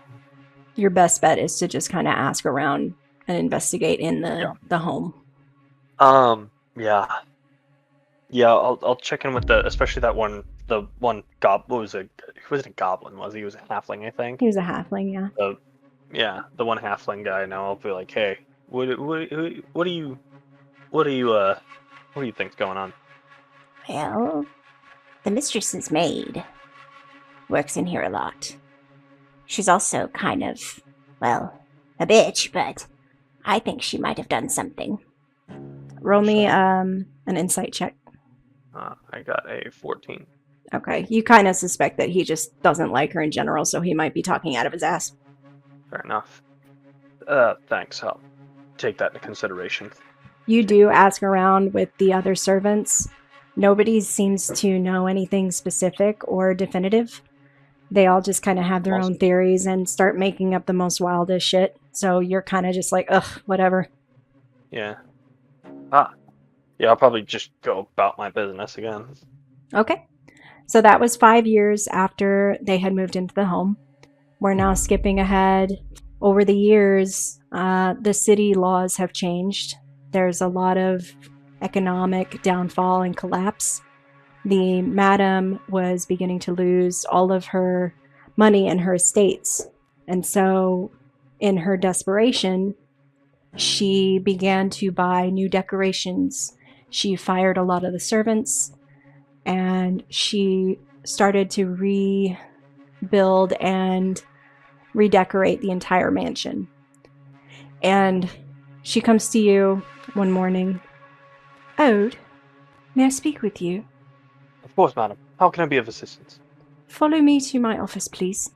Your best bet is to just kind of ask around and investigate in the home. Yeah. Yeah, I'll check in with especially the one he wasn't a goblin, was he? He was a halfling, I think. He was a halfling, yeah. Yeah, the one halfling guy. I know. I'll be like, hey, what do you think's going on? Well, the mistress's maid works in here a lot. She's also kind of, well, a bitch, but I think she might have done something. Roll me an insight check. I got a 14. Okay, you kind of suspect that he just doesn't like her in general, so he might be talking out of his ass. Fair enough. Thanks. I'll take that into consideration. You do ask around with the other servants. Nobody seems to know anything specific or definitive. They all just kind of have their own theories and start making up the most wildest shit. So you're kind of just like, ugh, whatever. Yeah. Yeah, I'll probably just go about my business again. Okay. So that was 5 years after they had moved into the home. We're now skipping ahead. Over the years, the city laws have changed. There's a lot of economic downfall and collapse. The madam was beginning to lose all of her money and her estates. And so, in her desperation, she began to buy new decorations. She fired a lot of the servants, and she started to rebuild and redecorate the entire mansion. And she comes to you one morning. Ode, may I speak with you? Of course, madam. How can I be of assistance? Follow me to my office, please.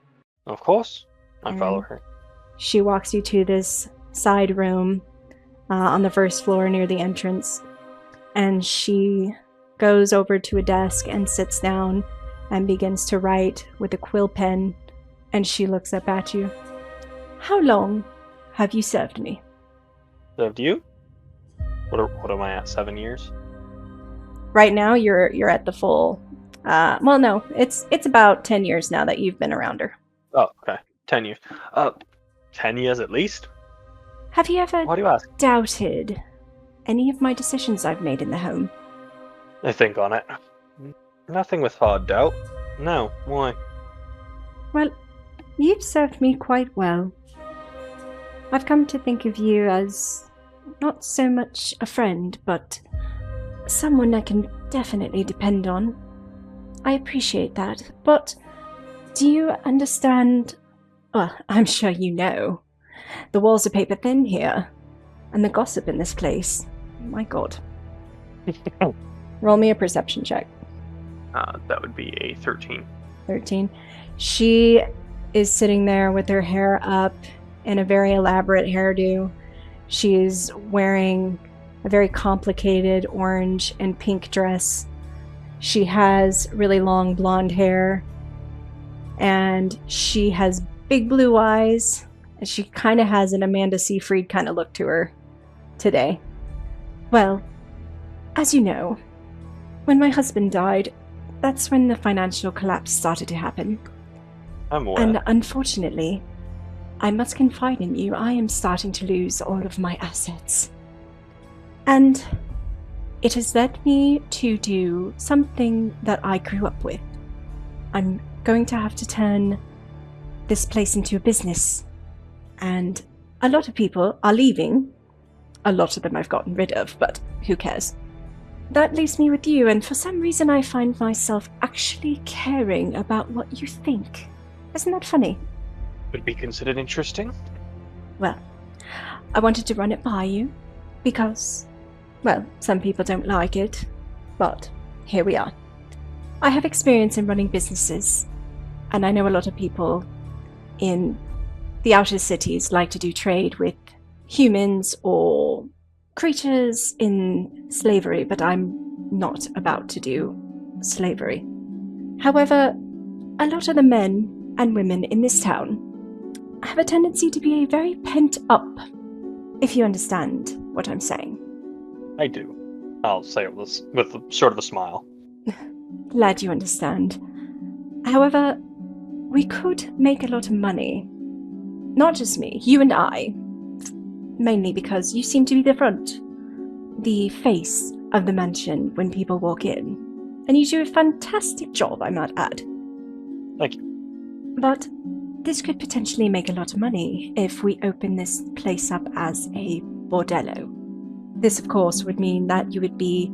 Of course. I follow her. She walks you to this side room on the first floor near the entrance. And she goes over to a desk and sits down and begins to write with a quill pen. And she looks up at you. How long have you served me? Served you? What am I at? 7 years? Right now, you're at the full. Well, no, it's about 10 years now that you've been around her. Oh, okay. 10 years. 10 years at least? Have you ever Why do you ask? doubted any of my decisions I've made in the home? I think on it. Nothing with hard doubt. No. Why? Well, you've served me quite well. I've come to think of you as not so much a friend, but someone I can definitely depend on. I appreciate that, but do you understand? Well, I'm sure you know. The walls are paper thin here, and the gossip in this place. My God. Roll me a perception check. That would be a 13. 13. She is sitting there with her hair up in a very elaborate hairdo. She's wearing a very complicated orange and pink dress. She has really long blonde hair, and she has big blue eyes, and she kind of has an Amanda Seyfried kind of look to her today. Well, as you know, when my husband died, that's when the financial collapse started to happen. I'm aware. And unfortunately, I must confide in you, I am starting to lose all of my assets. And it has led me to do something that I grew up with. I'm going to have to turn this place into a business. And a lot of people are leaving. A lot of them I've gotten rid of, but who cares? That leaves me with you, and for some reason I find myself actually caring about what you think. Isn't that funny? Would be considered interesting. Well, I wanted to run it by you because, well, some people don't like it, but here we are. I have experience in running businesses, and I know a lot of people in the outer cities like to do trade with humans or creatures in slavery, but I'm not about to do slavery. However, a lot of the men and women in this town have a tendency to be very pent up, if you understand what I'm saying. I do. I'll say it with sort of a smile. Glad you understand. However, we could make a lot of money. Not just me, you and I. Mainly because you seem to be the front, the face of the mansion when people walk in. And you do a fantastic job, I might add. Thank you. But this could potentially make a lot of money if we open this place up as a bordello. This, of course, would mean that you would be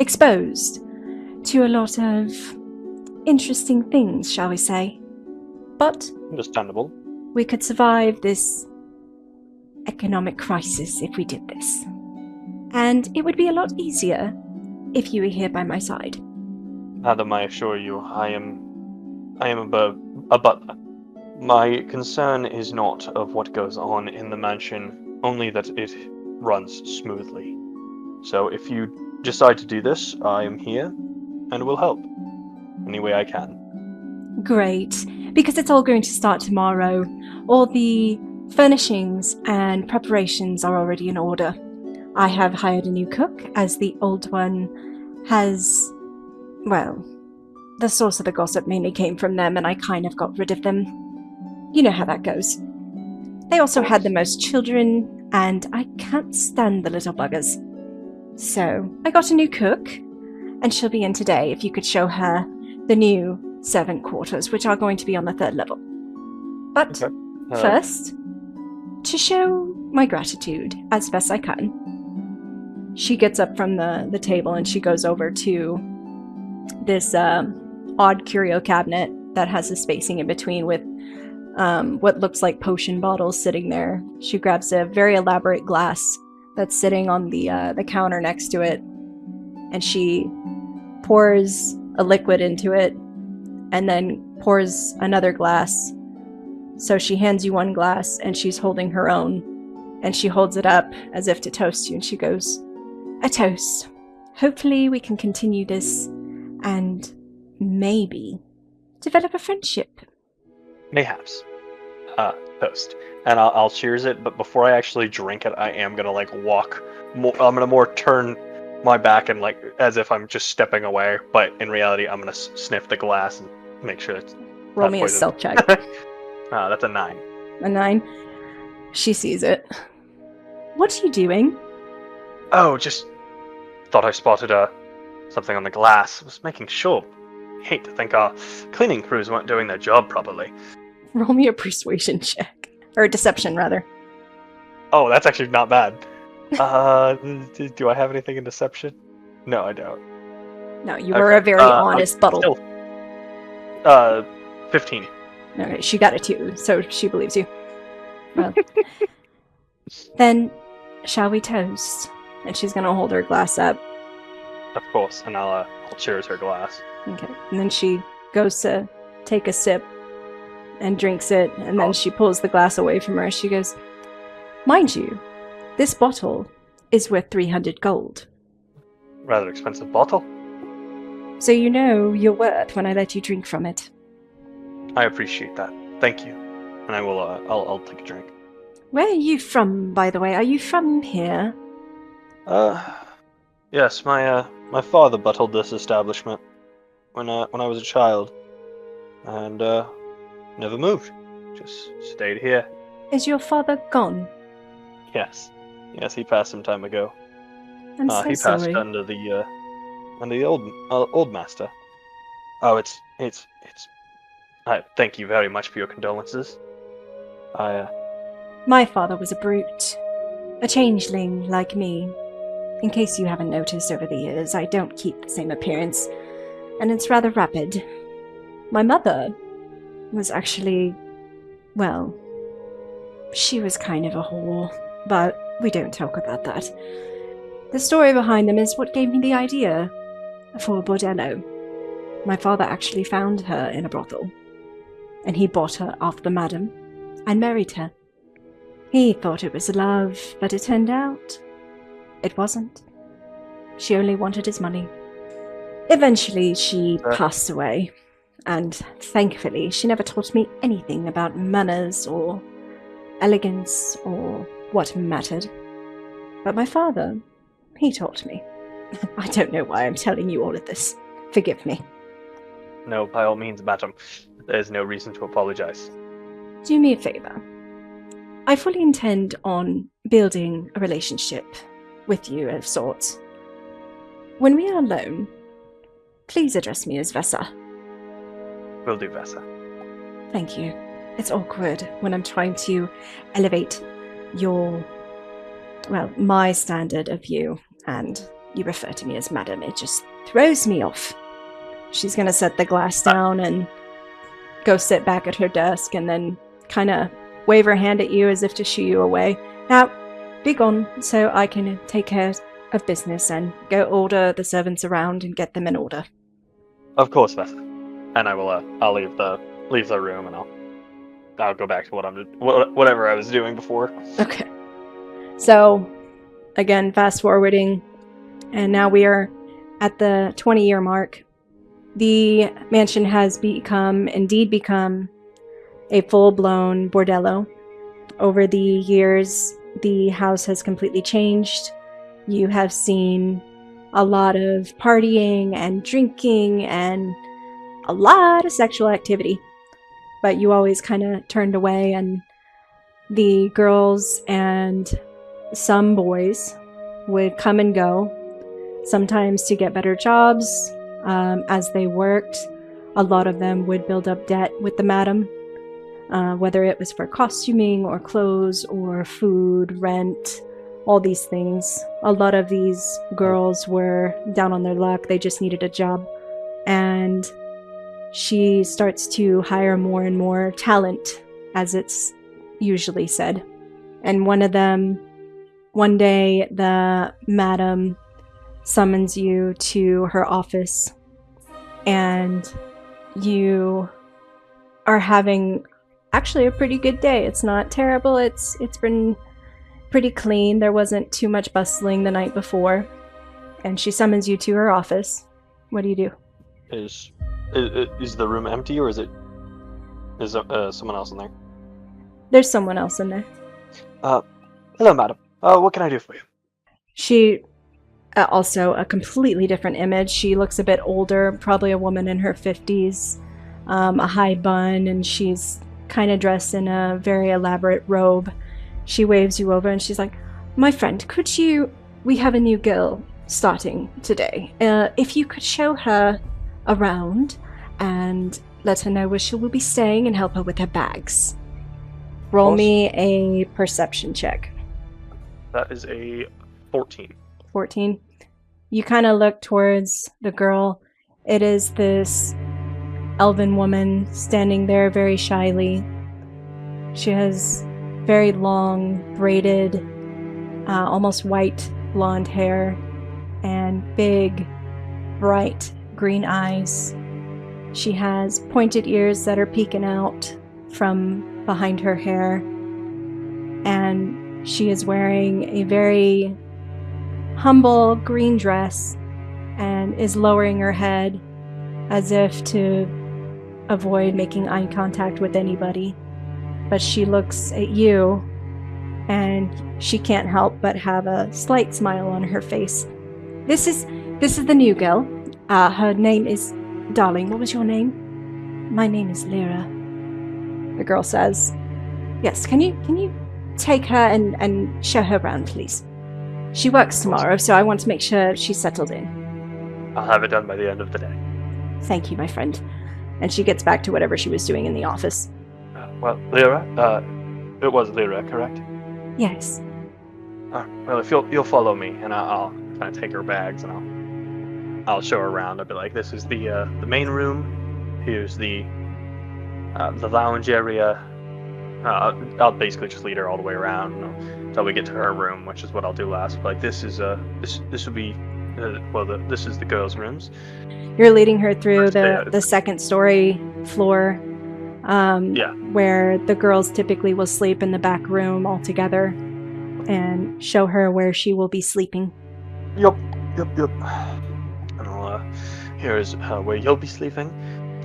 exposed to a lot of interesting things, shall we say. But Understandable. we could survive this economic crisis if we did this. And it would be a lot easier if you were here by my side. Madam, I assure you, I am a butler. My concern is not of what goes on in the mansion, only that it runs smoothly. So if you decide to do this, I am here and will help any way I can. Great, because it's all going to start tomorrow. All the furnishings and preparations are already in order. I have hired a new cook, as the old one has, well, the source of the gossip mainly came from them, and I kind of got rid of them. You know how that goes. They also had the most children, and I can't stand the little buggers. So, I got a new cook, and she'll be in today if you could show her the new servant quarters, which are going to be on the 3rd level. But Okay. first, to show my gratitude as best I can, she gets up from the table and she goes over to this odd curio cabinet that has a spacing in between with what looks like potion bottles sitting there. She grabs a very elaborate glass that's sitting on the counter next to it, and she pours a liquid into it and then pours another glass. So she hands you one glass and she's holding her own, and she holds it up as if to toast you, and she goes, "A toast. Hopefully we can continue this and maybe develop a friendship." Mayhaps. Toast. And I'll cheers it, but before I actually drink it, I am gonna walk more. I'm gonna more turn my back and as if I'm just stepping away, but in reality, I'm gonna sniff the glass and make sure it's Roll not me a poison. stealth check. That's a 9. A 9. She sees it. What are you doing? Oh, just thought I spotted something on the glass. Was making sure. Hate to think our cleaning crews weren't doing their job properly. Roll me a persuasion check. Or a deception, rather. Oh, that's actually not bad. Do I have anything in deception? No, I don't. No, you were a very honest buttle. 15. Okay, she got a 2, so she believes you. Well, then, shall we toast? And she's gonna hold her glass up. Of course, and I'll cheers her glass. Okay. And then she goes to take a sip and drinks it, and then she pulls the glass away from her. She goes, "Mind you, this bottle is worth 300 gold. Rather expensive bottle. So you know your worth when I let you drink from it." I appreciate that. Thank you. And I will. I'll take a drink. Where are you from, by the way? Are you from here? Yes. My father buttled this establishment when I was a child, and Never moved. Just stayed here. Is your father gone? Yes. Yes, he passed some time ago. I'm so He passed sorry. under the old master. Oh, it's. I thank you very much for your condolences. My father was a brute. A changeling like me. In case you haven't noticed over the years, I don't keep the same appearance, and it's rather rapid. My mother was actually, well, she was kind of a whore, but we don't talk about that. The story behind them is what gave me the idea for a bordello. My father actually found her in a brothel, and he bought her off the madam and married her. He thought it was love, but it turned out it wasn't. She only wanted his money. Eventually, she passed away, and thankfully, she never taught me anything about manners or elegance or what mattered. But my father, he taught me. I don't know why I'm telling you all of this. Forgive me. No, by all means, madam. There's no reason to apologize. Do me a favor. I fully intend on building a relationship with you of sorts. When we are alone, please address me as Vessa. Will do, Vessa. Thank you. It's awkward when I'm trying to elevate my standard of you, and you refer to me as madam. It just throws me off. She's gonna set the glass down and go sit back at her desk and then kind of wave her hand at you as if to shoo you away. Now, be gone so I can take care of business and go order the servants around and get them in order. Of course, Vessa. And I will. I'll leave the room, and I'll go back to whatever I was doing before. Okay. So, again, fast forwarding, and now we are at the 20-year mark. The mansion has become a full-blown bordello. Over the years, the house has completely changed. You have seen a lot of partying and drinking and a lot of sexual activity. But you always kind of turned away, and the girls and some boys would come and go, sometimes to get better jobs. As they worked, a lot of them would build up debt with the madam, whether it was for costuming or clothes or food, rent, all these things. A lot of these girls were down on their luck. They just needed a job. And she starts to hire more and more talent, as it's usually said. And one day, the madam summons you to her office, and you are having actually a pretty good day. It's not terrible. It's been pretty clean. There wasn't too much bustling the night before. And she summons you to her office. What do you do? Is the room empty, or is someone else in there? There's someone else in there. Hello, madam. What can I do for you? She, also a completely different image. She looks a bit older, probably a woman in her 50s, a high bun, and she's kind of dressed in a very elaborate robe. She waves you over and she's like, "My friend, we have a new girl starting today. If you could show her around and let her know where she will be staying and help her with her bags." Roll me a perception check. That is a 14. 14. You kind of look towards the girl. It is this elven woman standing there very shyly. She has very long, braided, almost white blonde hair and big, bright green eyes. She has pointed ears that are peeking out from behind her hair, and she is wearing a very humble green dress and is lowering her head as if to avoid making eye contact with anybody. But she looks at you, and she can't help but have a slight smile on her face. This is the new girl. Her name is... Darling, what was your name? My name is Lyra. the girl says. Yes, can you take her and show her around, please? She works tomorrow, so I want to make sure she's settled in. I'll have it done by the end of the day. Thank you, my friend. And she gets back to whatever she was doing in the office. Well, Lyra, it was Lyra, correct? Yes. Well, if you'll follow me, and I'll kind of take her bags, and I'll show her around. I'll be like, this is the main room. Here's the lounge area. I'll basically just lead her all the way around until we get to her room, which is what I'll do last. But like, this is this will be this is the girls' rooms. You're leading her through the second story floor, where the girls typically will sleep in the back room all together, and show her where she will be sleeping. Yep. And here's where you'll be sleeping.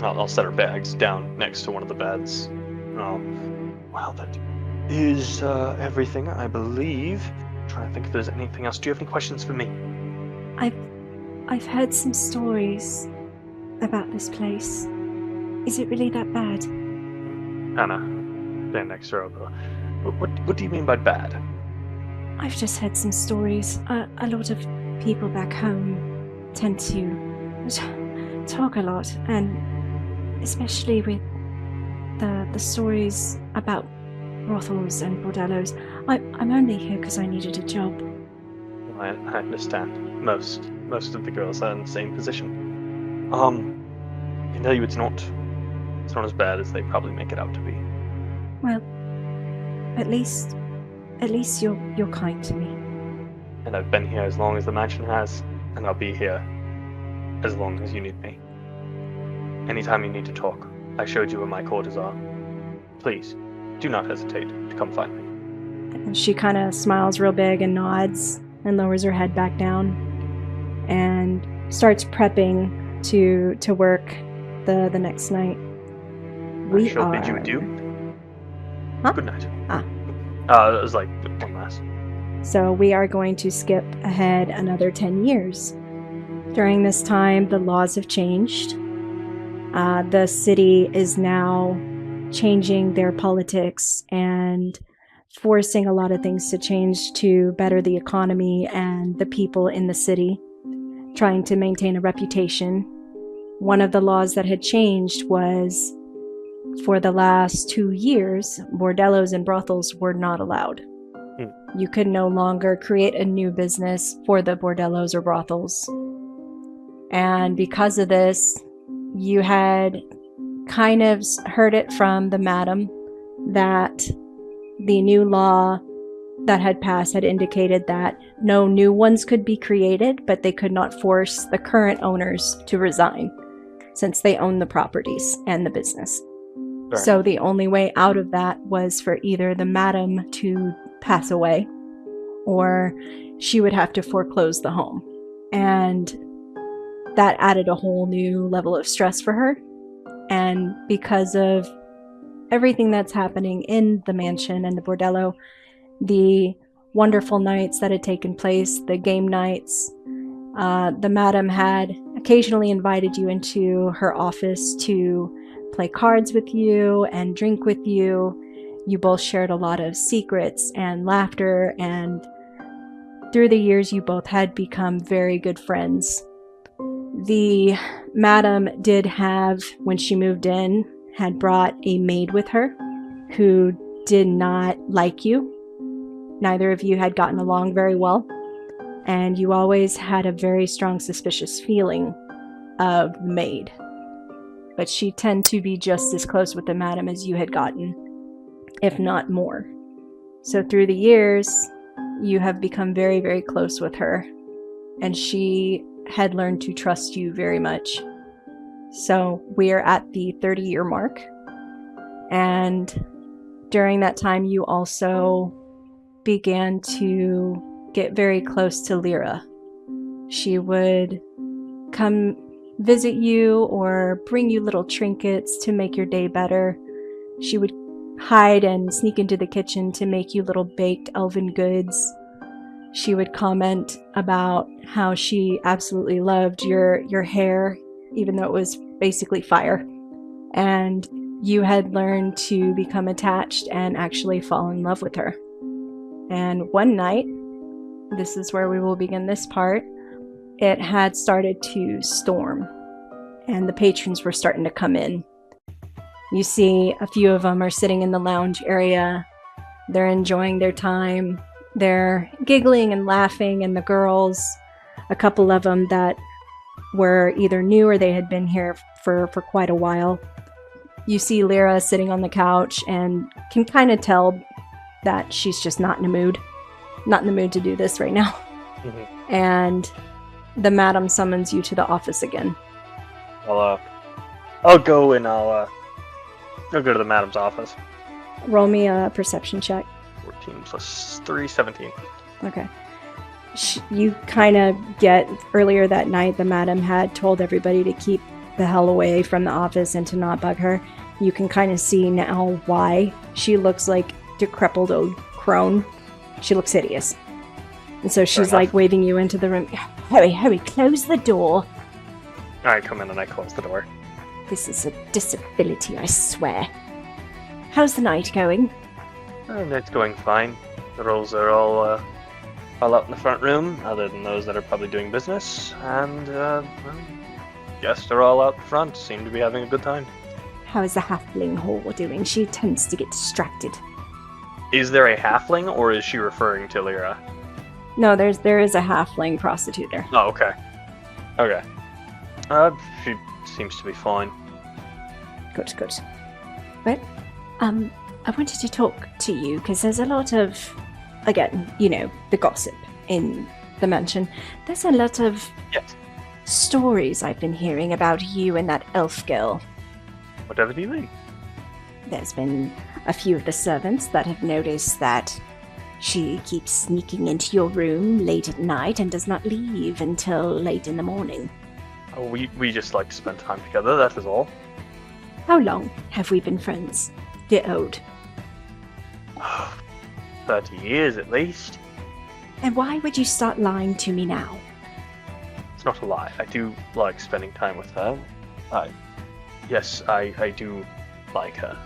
I'll set her bags down next to one of the beds. Well, that is everything, I believe. I'm trying to think if there's anything else. Do you have any questions for me? I've heard some stories about this place. Is it really that bad? Anna, stand next to her. What do you mean by bad? I've just heard some stories. A lot of people back home tend to talk a lot, and especially with the stories about brothels and bordellos. I'm only here because I needed a job. I understand. Most of the girls are in the same position. I can tell you it's not as bad as they probably make it out to be. Well, at least you're kind to me. And I've been here as long as the mansion has, and I'll be here as long as you need me. Anytime you need to talk, I showed you where my quarters are. Please, do not hesitate to come find me. And she kind of smiles real big and nods and lowers her head back down and starts prepping to work the next night. I shall bid you adieu. Huh? Good night. It was like one last. So we are going to skip ahead another 10 years. During this time, the laws have changed. The city is now changing their politics and forcing a lot of things to change to better the economy and the people in the city, trying to maintain a reputation. One of the laws that had changed was, for the last 2 years, bordellos and brothels were not allowed. You could no longer create a new business for the bordellos or brothels. And because of this, you had kind of heard it from the madam that the new law that had passed had indicated that no new ones could be created, but they could not force the current owners to resign since they own the properties and the business. Right. So the only way out of that was for either the madam to pass away or she would have to foreclose the home. And that added a whole new level of stress for her. And because of everything that's happening in the mansion and the bordello, the wonderful nights that had taken place, the game nights, the madam had occasionally invited you into her office to play cards with you and drink with you. You both shared a lot of secrets and laughter, and through the years you both had become very good friends. The madam did have, when she moved in, had brought a maid with her who did not like you. Neither of you had gotten along very well, and you always had a very strong suspicious feeling of the maid. But she tended to be just as close with the madam as you had gotten, if not more. So through the years, you have become very, very close with her, and she had learned to trust you very much. So we are at the 30-year mark, and during that time you also began to get very close to Lyra. She would come visit you or bring you little trinkets to make your day better. She would hide and sneak into the kitchen to make you little baked elven goods. She would comment about how she absolutely loved your hair, even though it was basically fire. And you had learned to become attached and actually fall in love with her. And one night, this is where we will begin this part, it had started to storm, and the patrons were starting to come in. You see a few of them are sitting in the lounge area. They're enjoying their time. They're giggling and laughing, and the girls, a couple of them that were either new or they had been here for quite a while. You see Lyra sitting on the couch and can kind of tell that she's just not in the mood. Not in the mood to do this right now. Mm-hmm. And the madam summons you to the office again. I'll go and I'll go to the madam's office. Roll me a perception check. 14 plus 3, 17. Okay. You kind of get, earlier that night, the madam had told everybody to keep the hell away from the office and to not bug her. You can kind of see now why. She looks like decrepit old crone. She looks hideous. And so she's like waving you into the room. Hurry, close the door. I come in and I close the door. This is a disability, I swear. How's the night going? And it's going fine. The rolls are all out in the front room, other than those that are probably doing business. And, guests are all out front, seem to be having a good time. How is the halfling whore doing? She tends to get distracted. Is there a halfling, or is she referring to Lyra? No, there is a halfling prostitute there. Oh, okay. Okay. She seems to be fine. Good. Well, I wanted to talk to you because there's a lot of, again, the gossip in the mansion. There's a lot of stories I've been hearing about you and that elf girl. Whatever do you mean? There's been a few of the servants that have noticed that she keeps sneaking into your room late at night and does not leave until late in the morning. Oh, we just like to spend time together, that is all. How long have we been friends, dear Ode? 30 years at least. And why would you start lying to me now? It's not a lie. I do like spending time with her. Yes, I do like her.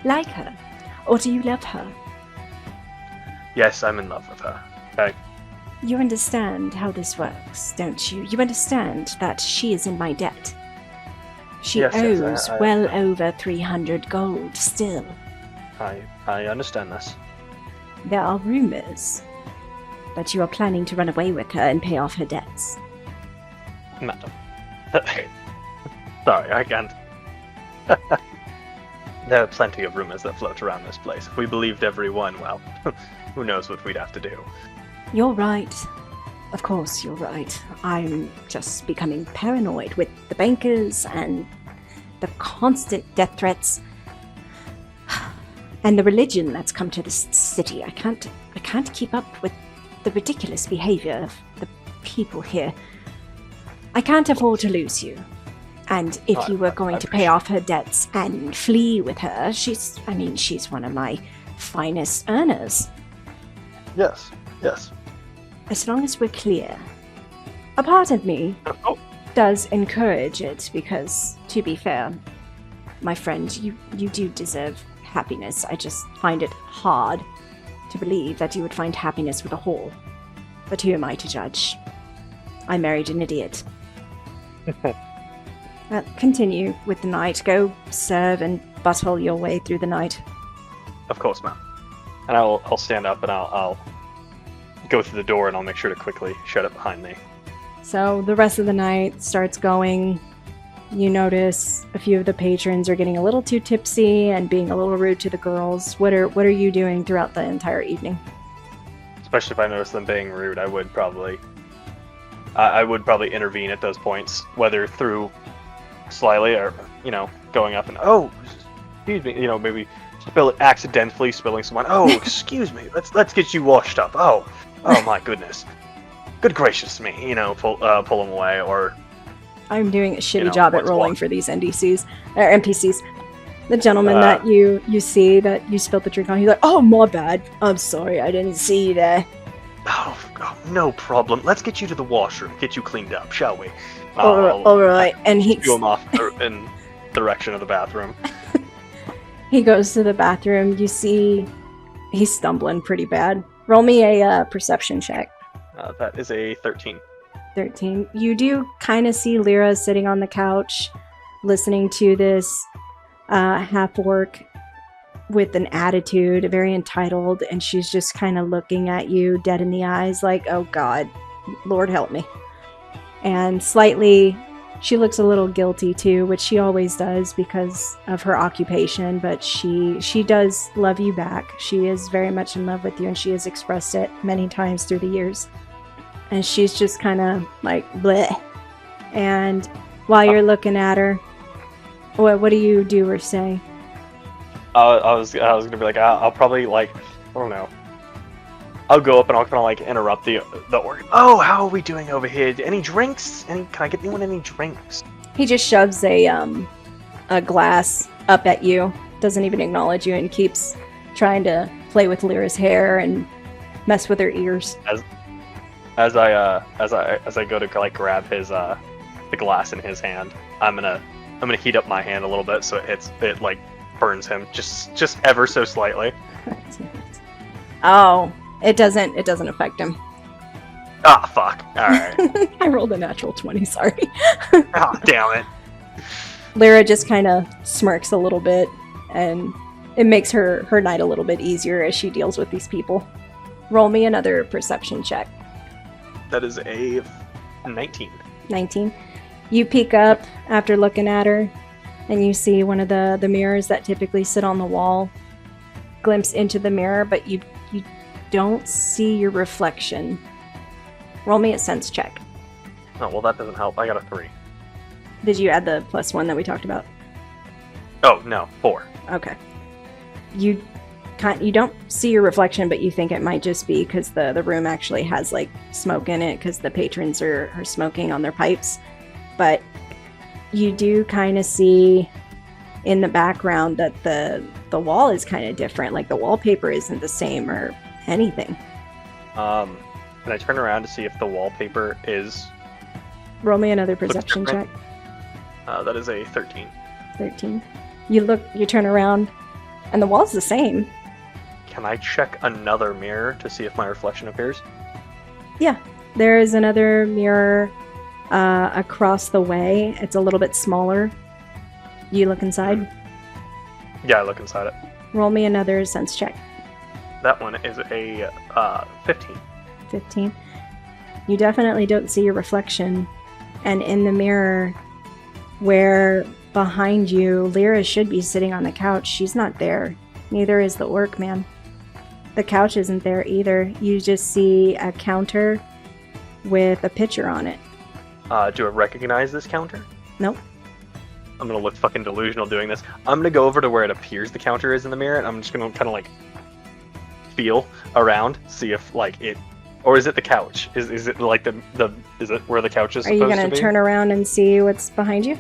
Like her? Or do you love her? Yes, I'm in love with her. Okay. You understand how this works, don't you? You understand that she is in my debt. She owes well over 300 gold still. I understand this. There are rumors that you are planning to run away with her and pay off her debts. Madam. Sorry, I can't. There are plenty of rumors that float around this place. If we believed every one, well, who knows what we'd have to do. You're right. Of course, you're right. I'm just becoming paranoid with the bankers and the constant death threats. And the religion that's come to this city. I can't keep up with the ridiculous behavior of the people here. I can't afford to lose you. And if you were going to pay off her debts and flee with her, she's one of my finest earners. Yes. As long as we're clear. A part of me does encourage it because, to be fair, my friend, you do deserve happiness. I just find it hard to believe that you would find happiness with a whore. But who am I to judge? I married an idiot. Continue with the night. Go serve and buttle your way through the night. Of course, ma'am. And I'll stand up and I'll go through the door and I'll make sure to quickly shut it behind me. So the rest of the night starts going. You notice a few of the patrons are getting a little too tipsy and being a little rude to the girls. What are you doing throughout the entire evening? Especially if I notice them being rude, I would probably intervene at those points, whether through slyly or going up and excuse me, maybe accidentally spilling someone. Oh, excuse me. Let's get you washed up. Oh my goodness. Good gracious me. Pull them away or. I'm doing a shitty job at rolling for these NPCs. The gentleman that you see that you spilled the drink on, he's like, "Oh, my bad. I'm sorry, I didn't see you there." Oh, no problem. Let's get you to the washroom, get you cleaned up, shall we? All right. And he threw him off in the direction of the bathroom. He goes to the bathroom. You see he's stumbling pretty bad. Roll me a perception check. That is a 13. 13. You do kind of see Lyra sitting on the couch listening to this half-orc with an attitude, very entitled, and she's just kind of looking at you dead in the eyes like, oh god, Lord help me. And slightly, she looks a little guilty too, which she always does because of her occupation, but she does love you back. She is very much in love with you, and she has expressed it many times through the years. And she's just kind of like, bleh. And while you're looking at her, what do you do or say? I was gonna be like, I'll probably like, I don't know. I'll go up and I'll kind of like interrupt the organ. Oh, how are we doing over here? Any drinks? Can I get anyone any drinks? He just shoves a glass up at you, doesn't even acknowledge you, and keeps trying to play with Lyra's hair and mess with her ears. As I go to like grab his the glass in his hand, I'm gonna heat up my hand a little bit so it like burns him just ever so slightly. Oh, it doesn't affect him. Ah, fuck. All right. I rolled a natural 20. Sorry. Ah, damn it. Lyra just kind of smirks a little bit, and it makes her night a little bit easier as she deals with these people. Roll me another perception check. That is a 19. 19. You peek up after looking at her, and you see one of the mirrors that typically sit on the wall glimpse into the mirror, but you don't see your reflection. Roll me a sense check. Oh, well, that doesn't help. I got a 3. Did you add the +1 that we talked about? Oh, no, 4. Okay. You don't see your reflection, but you think it might just be because the room actually has like smoke in it because the patrons are smoking on their pipes. But you do kind of see in the background that the wall is kind of different. Like the wallpaper isn't the same or anything. And I turn around to see if the wallpaper is... Roll me another perception check. That is a 13. 13. You turn around, and the wall's the same. Can I check another mirror to see if my reflection appears? Yeah, there is another mirror across the way. It's a little bit smaller. You look inside? Yeah, I look inside it. Roll me another sense check. That one is a 15. 15. You definitely don't see your reflection. And in the mirror, where behind you, Lyra should be sitting on the couch, she's not there. Neither is the orc man. The couch isn't there either. You just see a counter with a picture on it. Do I recognize this counter? Nope. I'm gonna look fucking delusional doing this. I'm gonna go over to where it appears the counter is in the mirror, and I'm just gonna kind of like feel around, see if like it, or is it the couch? Is it like is it where the couch is supposed to be? Are you gonna turn around and see what's behind you?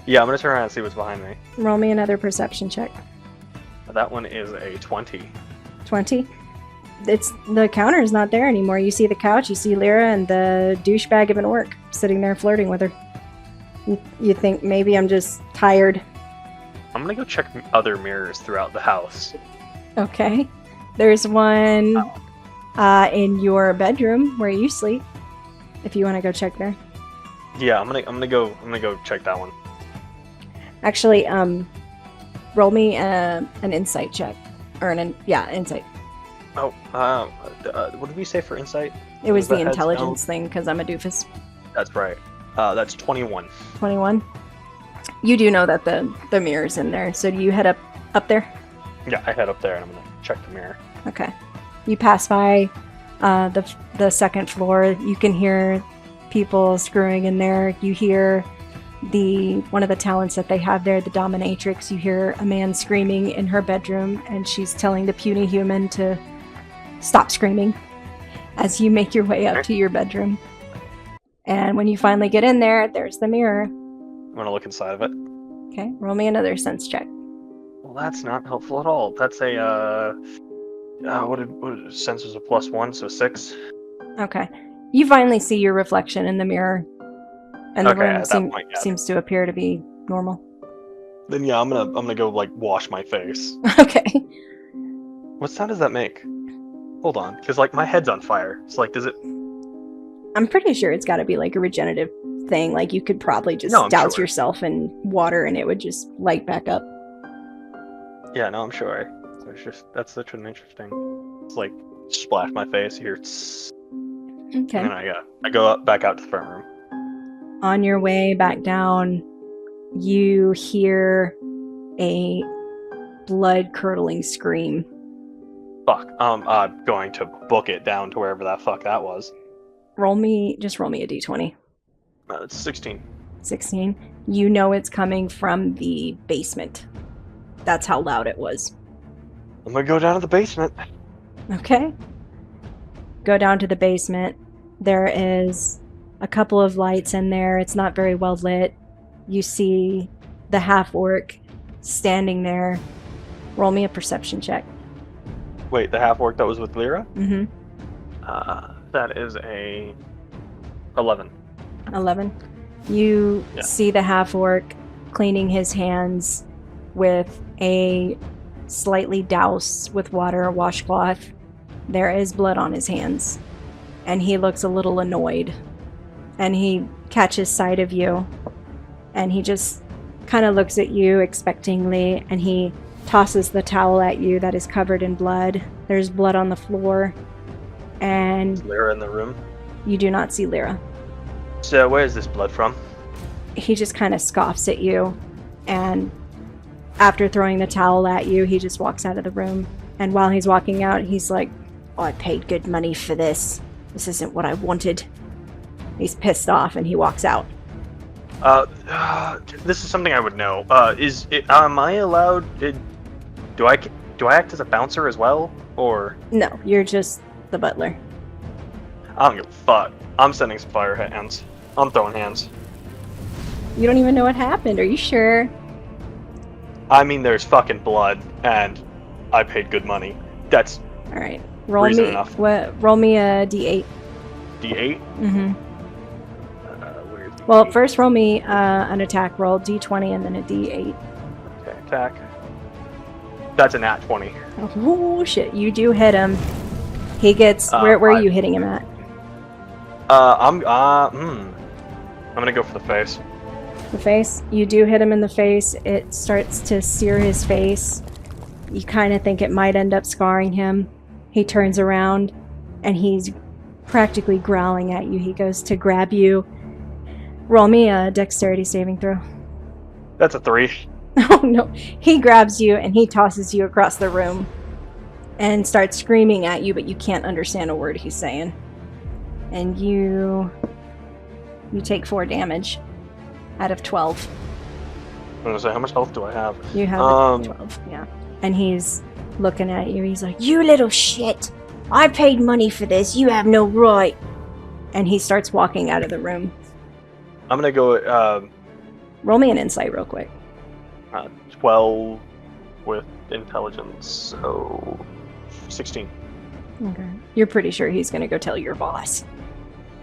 Yeah, I'm gonna turn around and see what's behind me. Roll me another perception check. That one is a 20. 20. It's the counter is not there anymore. You see the couch, you see Lyra and the douchebag of an orc sitting there flirting with her. You think maybe I'm just tired. I'm gonna go check other mirrors throughout the house. Okay. There's one in your bedroom where you sleep. If you want to go check there. Yeah, I'm gonna go check that one. Actually, roll me an insight check, or insight. Oh, what did we say for insight? It was the that intelligence thing because I'm a doofus. That's right. That's 21. 21. You do know that the mirror's in there, so do you head up there? Yeah, I head up there and I'm gonna check the mirror. Okay. You pass by the second floor. You can hear people screwing in there. You hear one of the talents that they have there, the dominatrix. You hear a man screaming in her bedroom, and she's telling the puny human to stop screaming as you make your way up to your bedroom. And when you finally get in there, there's the mirror. I'm gonna look inside of it. Okay, roll me another sense check. Well, that's not helpful at all. That's a what sense was a +1, so 6. Okay. You finally see your reflection in the mirror. And the room at that point, yeah. seems to appear to be normal. Then yeah, I'm gonna go like wash my face. Okay. What sound does that make? Hold on, because like my head's on fire. It's like, does it? I'm pretty sure it's got to be like a regenerative thing. Like you could probably just No, I'm douse sure. yourself in water and it would just light back up. Yeah, no, I'm sure. It's just that's such an interesting. It's like splash my face here, Okay. and then I go back out to the front room. On your way back down, you hear a blood-curdling scream. Fuck. I'm going to book it down to wherever that fuck that was. Roll me a d20. It's 16. 16. You know it's coming from the basement. That's how loud it was. I'm gonna go down to the basement. Okay. Go down to the basement. There is a couple of lights in there. It's not very well lit. You see the half-orc standing there. Roll me a perception check. Wait, the half orc that was with Lyra? Mm-hmm. That is a 11. 11. You Yeah. see the half-orc cleaning his hands with a slightly doused with water washcloth. There is blood on his hands, and he looks a little annoyed. And he catches sight of you, and he just kind of looks at you expectingly, and he tosses the towel at you that is covered in blood. There's blood on the floor, and Is Lyra in the room? you do not see Lyra. So where is this blood from? He just kind of scoffs at you, and after throwing the towel at you, he just walks out of the room. And while he's walking out, he's like, "I paid good money for this. This isn't what I wanted." He's pissed off, and he walks out. This is something I would know. Am I allowed? Do I act as a bouncer as well, or No, you're just the butler. I don't give a fuck. I'm sending some fire hands. I'm throwing hands. You don't even know what happened. Are you sure? I mean, there's fucking blood, and I paid good money. That's All right. Roll Reason me. enough. Roll me a d8. D8. Mm-hmm. Where's Well, D8? first roll me an attack roll, d20, and then a d8. Okay, attack. That's a nat 20. Oh shit! You do hit him. He gets. Where are you hitting him at? I'm gonna go for the face. The face. You do hit him in the face. It starts to sear his face. You kind of think it might end up scarring him. He turns around, and he's practically growling at you. He goes to grab you. Roll me a dexterity saving throw. That's a 3. Oh no. He grabs you and he tosses you across the room and starts screaming at you, but you can't understand a word he's saying. And you take 4 damage out of 12. I'm gonna say, how much health do I have? You have 12, yeah. And he's looking at you. He's like, You little shit! I paid money for this. You have no right. and he starts walking out of the room. I'm gonna go Roll me an insight real quick. 12 with intelligence, so 16. Okay. You're pretty sure he's gonna go tell your boss.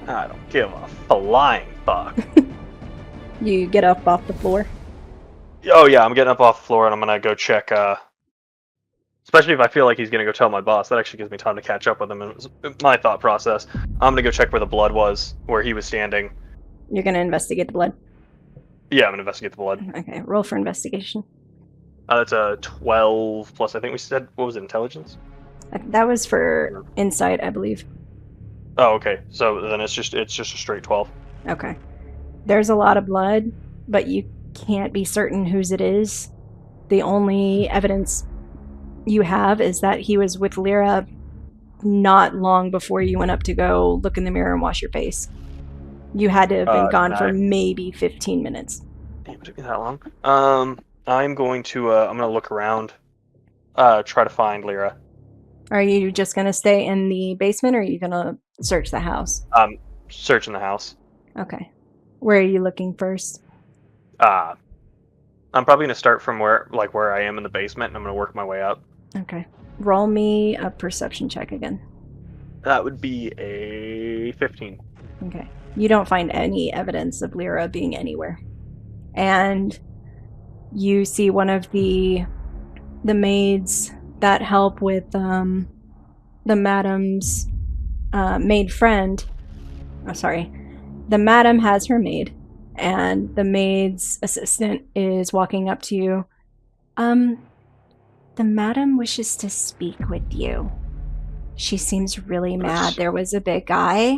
I don't give a flying fuck. You get up off the floor. Oh yeah, I'm getting up off the floor and I'm gonna go check. Especially if I feel like he's gonna go tell my boss, that actually gives me time to catch up with him. And it was my thought process. I'm gonna go check where the blood was, where he was standing. You're gonna investigate the blood. Yeah, I'm gonna investigate the blood. Okay, roll for investigation. That's a 12 plus. I think we said, what was it, intelligence? That was for insight, I believe. Oh, okay. So then it's just a straight 12. Okay. There's a lot of blood, but you can't be certain whose it is. The only evidence you have is that he was with Lyra not long before you went up to go look in the mirror and wash your face. You had to have been gone for maybe 15 minutes. Damn, it took me that long. I'm going to I'm gonna look around, try to find Lyra. Are you just going to stay in the basement, or are you going to search the house? Searching the house. Okay. Where are you looking first? I'm probably gonna start from where I am in the basement, and I'm gonna work my way up. Okay. Roll me a perception check again. That would be a 15. Okay. You don't find any evidence of Lyra being anywhere. And you see one of the maids that help with the madam's maid friend. Oh, sorry. The madam has her maid, and the maid's assistant is walking up to you. The madam wishes to speak with you. She seems really mad. There was a big guy,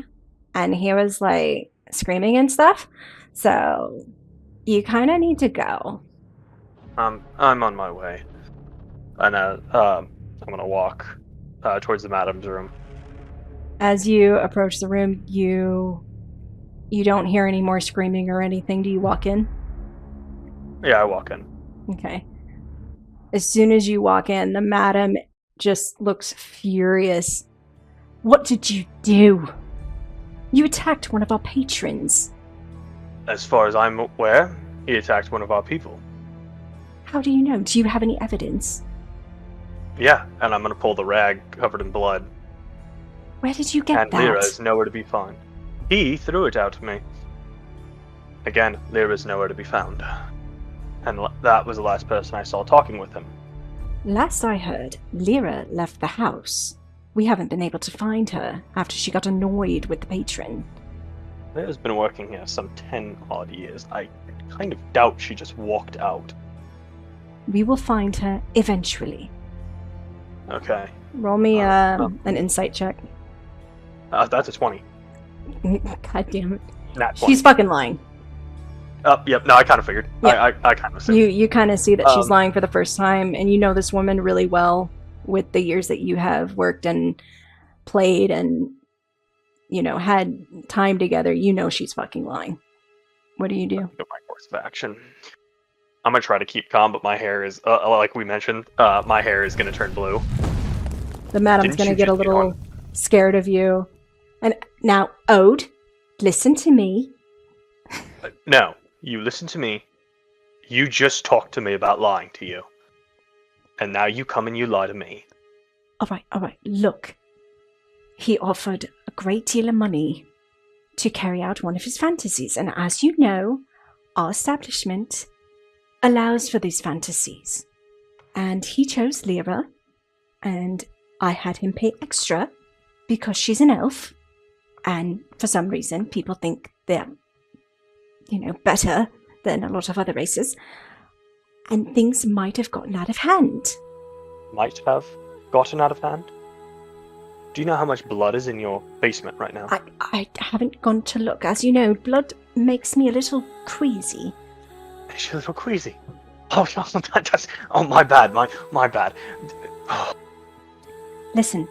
and he was like screaming and stuff. So you kind of need to go. I'm on my way, and I'm gonna walk towards the madam's room. As you approach the room, you don't hear any more screaming or anything. Do you walk in? Yeah, I walk in. Okay. As soon as you walk in, the madam just looks furious. What did you do? You attacked one of our patrons. As far as I'm aware, he attacked one of our people. How do you know? Do you have any evidence? Yeah, and I'm gonna pull the rag covered in blood. Where did you get and that? Lyra is nowhere to be found. He threw it out to me. Again, Lyra is nowhere to be found. And that was the last person I saw talking with him. Last I heard, Lyra left the house. We haven't been able to find her after she got annoyed with the patron. Lyra's been working here some 10 odd years. I kind of doubt she just walked out. We will find her eventually. Okay. Roll me an insight check. That's a 20. God damn it. Nat 20. She's fucking lying. Yep, no, I kind of figured. Yeah. I kind of assumed. You kind of see that she's lying for the first time, and you know this woman really well with the years that you have worked and played and, had time together. You know she's fucking lying. What do you do? My course of action. I'm going to try to keep calm, but my hair is, like we mentioned, my hair is going to turn blue. The madam's going to get a little scared of you. And now, Ode, listen to me. No, you listen to me. You just talked to me about lying to you. And now you come and you lie to me. All right. Look, he offered a great deal of money to carry out one of his fantasies. And as you know, our establishment allows for these fantasies. And he chose Lyra, and I had him pay extra because she's an elf. And for some reason, people think they're, better than a lot of other races. And things might have gotten out of hand. Might have gotten out of hand? Do you know how much blood is in your basement right now? I haven't gone to look. As you know, blood makes me a little queasy. Is she a little queasy? Oh, my bad, my bad. Listen,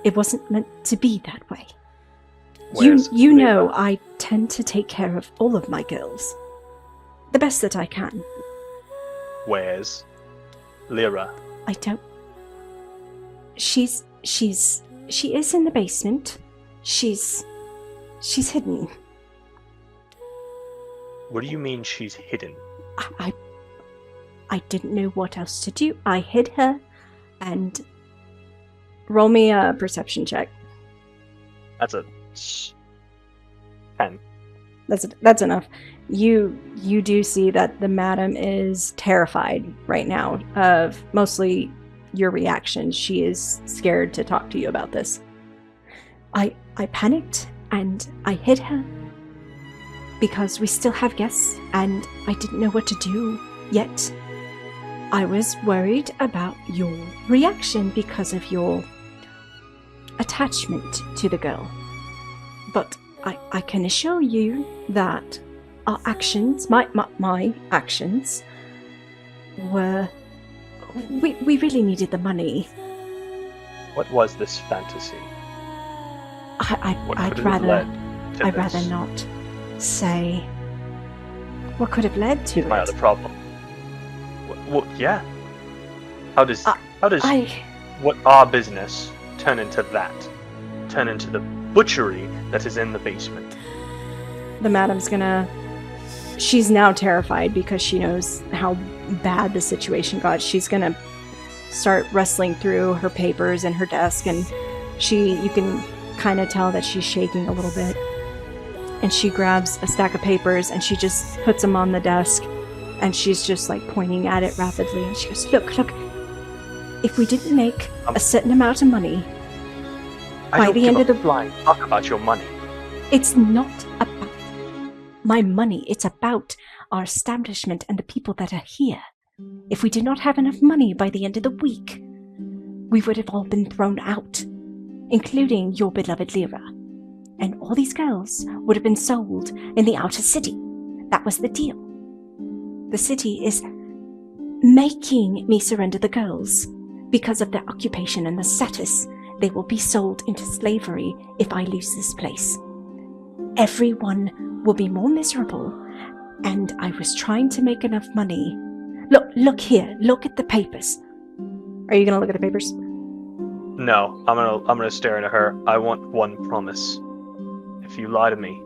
it wasn't meant to be that way. Where's You Lyra? know I tend to take care of all of my girls. The best that I can. Where's Lyra? I don't... She is in the basement. She's hidden. What do you mean she's hidden? I didn't know what else to do. I hid her, and roll me a perception check. That's a 10. That's enough. You do see that the madam is terrified right now of mostly your reaction. She is scared to talk to you about this. I panicked and I hid her because we still have guests and I didn't know what to do yet. I was worried about your reaction because of your attachment to the girl. But I can assure you that our actions, my actions, were... We really needed the money. What was this fantasy? I'd rather not say what could have led to my it. other problem. Well, yeah. How does what our business turn into that? Turn into the butchery that is in the basement? The madam's she's now terrified because she knows how bad the situation got. She's gonna start rustling through her papers and her desk, and you can kind of tell that she's shaking a little bit. And she grabs a stack of papers and she just puts them on the desk And she's just like pointing at it rapidly. And she goes, look, if we didn't make a certain amount of money by the end of the flying talk about your money. It's not about my money. It's about our establishment and the people that are here. If we did not have enough money by the end of the week, we would have all been thrown out, including your beloved Lyra. And all these girls would have been sold in the outer city. That was the deal. The city is making me surrender the girls because of their occupation and the status. They will be sold into slavery if I lose this place. Everyone will be more miserable, and I was trying to make enough money. Look here. Look at the papers. Are you gonna look at the papers? No, I'm gonna stare into her. I want one promise. If you lie to me,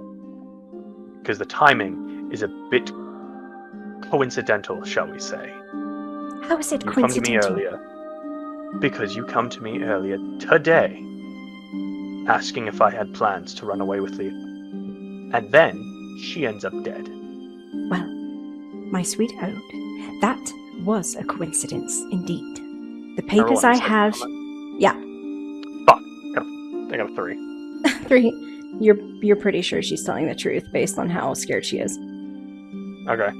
because the timing is a bit coincidental, shall we say? How is it You coincidental? come to me earlier. Because you come to me earlier today, asking if I had plans to run away with you. And then she ends up dead. Well, my sweet ode, that was a coincidence indeed. The papers I have... Yeah. Fuck. I got a 3. 3. You're pretty sure she's telling the truth based on how scared she is. Okay.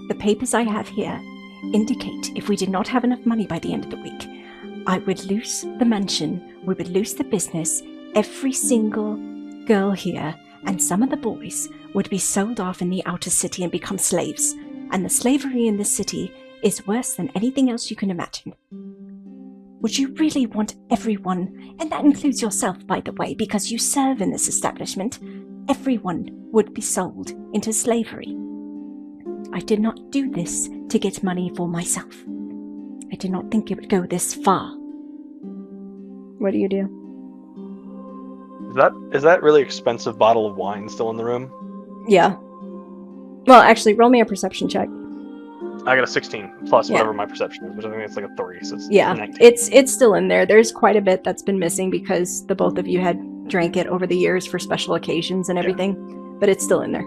The papers I have here indicate if we did not have enough money by the end of the week, I would lose the mansion, we would lose the business, every single girl here, and some of the boys would be sold off in the outer city and become slaves. And the slavery in this city is worse than anything else you can imagine. Would you really want everyone, and that includes yourself, by the way, because you serve in this establishment, everyone would be sold into slavery? I did not do this to get money for myself. I did not think it would go this far. What do you do? Is that really expensive bottle of wine still in the room? Yeah. Well, actually, roll me a perception check. I got a 16 plus whatever my perception is, which I think it's like a 3. So it's 19. It's still in there. There's quite a bit that's been missing because the both of you had drank it over the years for special occasions and everything, but it's still in there.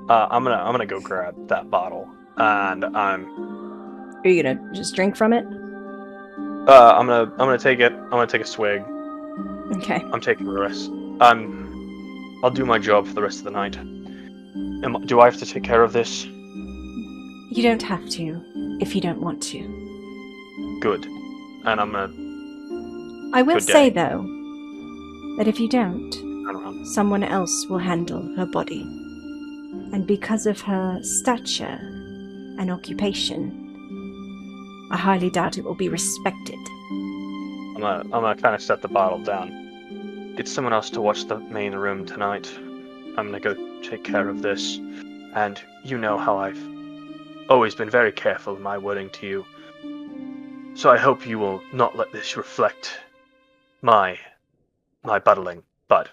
I'm gonna go grab that bottle, and Are you gonna just drink from it? I'm gonna take it. I'm gonna take a swig. Okay. I'm taking the rest. I'll do my job for the rest of the night. Do I have to take care of this? You don't have to, if you don't want to. Good. And I'm gonna... I will Good say, day. though, that if you don't, turn around. someone else will handle her body. And because of her stature and occupation, I highly doubt it will be respected. I'm gonna kind of set the bottle down. Get someone else to watch the main room tonight. I'm gonna go take care of this. And you know how I've always been very careful in my wording to you. So I hope you will not let this reflect my buttling. But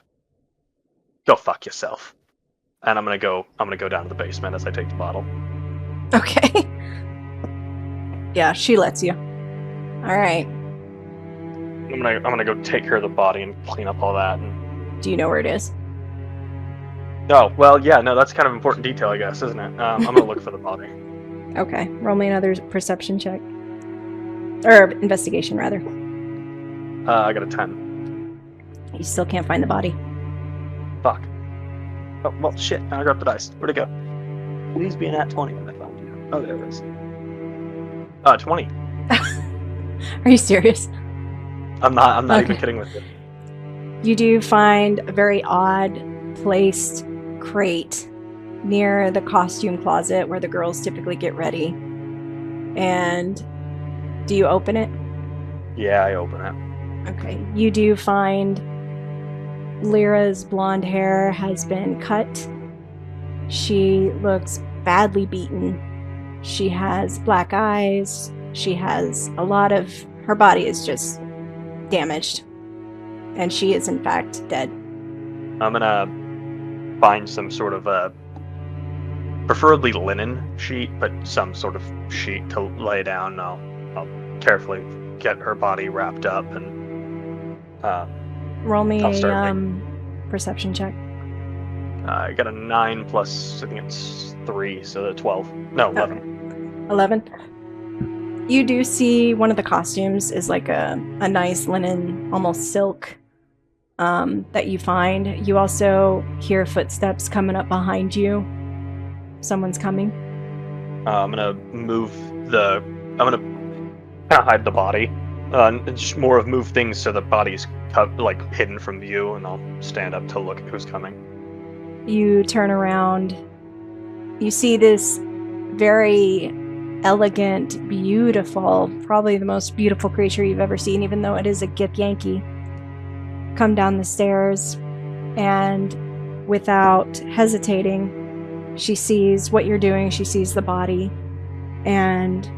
go fuck yourself. And I'm gonna go down to the basement as I take the bottle. Okay. Yeah, she lets you. All right. I'm gonna go take care of the body and clean up all that. And... Do you know where it is? Oh, well, yeah, no, that's kind of important detail, I guess, isn't it? I'm gonna look for the body. Okay. Roll me another perception check. Or investigation, rather. I got a 10. You still can't find the body. Fuck. Oh, well, shit, now I dropped the dice. Where'd it go? Please be an at 20 when I found you. Oh, there it is. 20. Are you serious? I'm not Okay. even kidding with you. You do find a very odd placed crate near the costume closet where the girls typically get ready. And do you open it? Yeah, I open it. Okay. You do find Lyra's blonde hair has been cut. She looks badly beaten. She has black eyes. She has a lot of... Her body is just damaged. And she is, in fact, dead. I'm gonna find some sort of preferably linen sheet, but some sort of sheet to lay down. I'll carefully get her body wrapped up and Roll me I'll start a perception check. I got a 9 plus, I think it's 3, so 12. No, 11. 11. You do see one of the costumes is like a nice linen, almost silk, that you find. You also hear footsteps coming up behind you. Someone's coming. I'm gonna I'm gonna kind of hide the body. Just more of move things so the body's like hidden from view, and I'll stand up to look at who's coming. You turn around. You see this very elegant, beautiful, probably the most beautiful creature you've ever seen, even though it is a Gip Yankee, come down the stairs, and without hesitating, she sees what you're doing. She sees the body and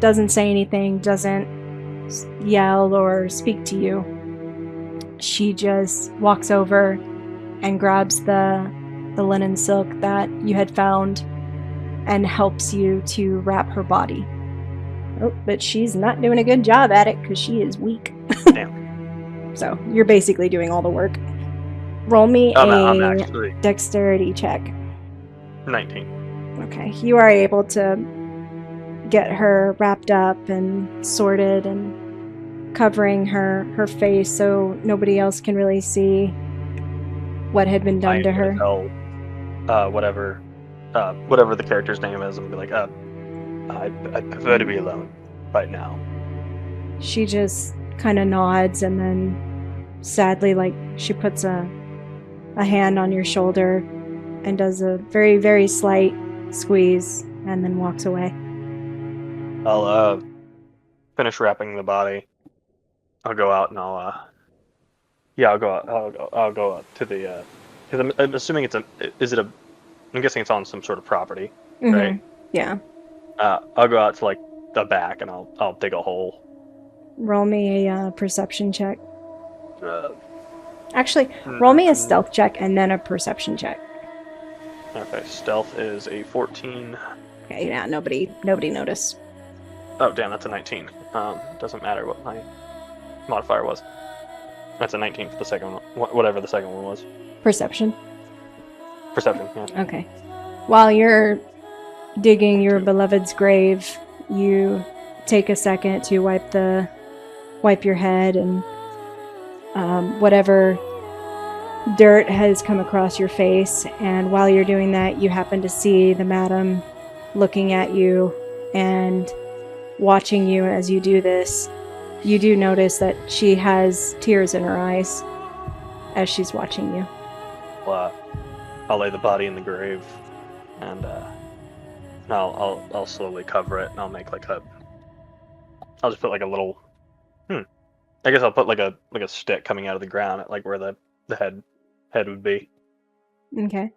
doesn't say anything, doesn't yell or speak to you. She just walks over and grabs the linen silk that you had found and helps you to wrap her body. Oh, but she's not doing a good job at it because she is weak. Damn. So you're basically doing all the work. Roll me I'm a actually dexterity check. 19. Okay, you are able to get her wrapped up and sorted and covering her face so nobody else can really see what had been done to her. Tell, whatever the character's name is, and be like, I'd prefer to be alone right now. She just kind of nods and then sadly, like, she puts a hand on your shoulder and does a very, very slight squeeze and then walks away. I'll finish wrapping the body. I'll go out and I'll go out. I'll go out to the because I'm assuming I'm guessing it's on some sort of property, right? Yeah. I'll go out to like the back and I'll dig a hole. Roll me a perception check. Uh, Actually, roll me a stealth check and then a perception check. Okay, stealth is a 14. Okay, yeah, nobody noticed. Oh damn, that's a 19. Doesn't matter what my modifier was. That's a 19 for the second one, whatever the second one was. Perception. Perception, yeah. Okay. While you're digging your beloved's grave, you take a second to wipe your head and whatever dirt has come across your face, and while you're doing that, you happen to see the madam looking at you and watching you as you do this. You do notice that she has tears in her eyes as she's watching you. Well, I'll lay the body in the grave, and I'll slowly cover it, and I'll make like I'll just put like a little. I guess I'll put like a stick coming out of the ground at like where the head would be. Okay.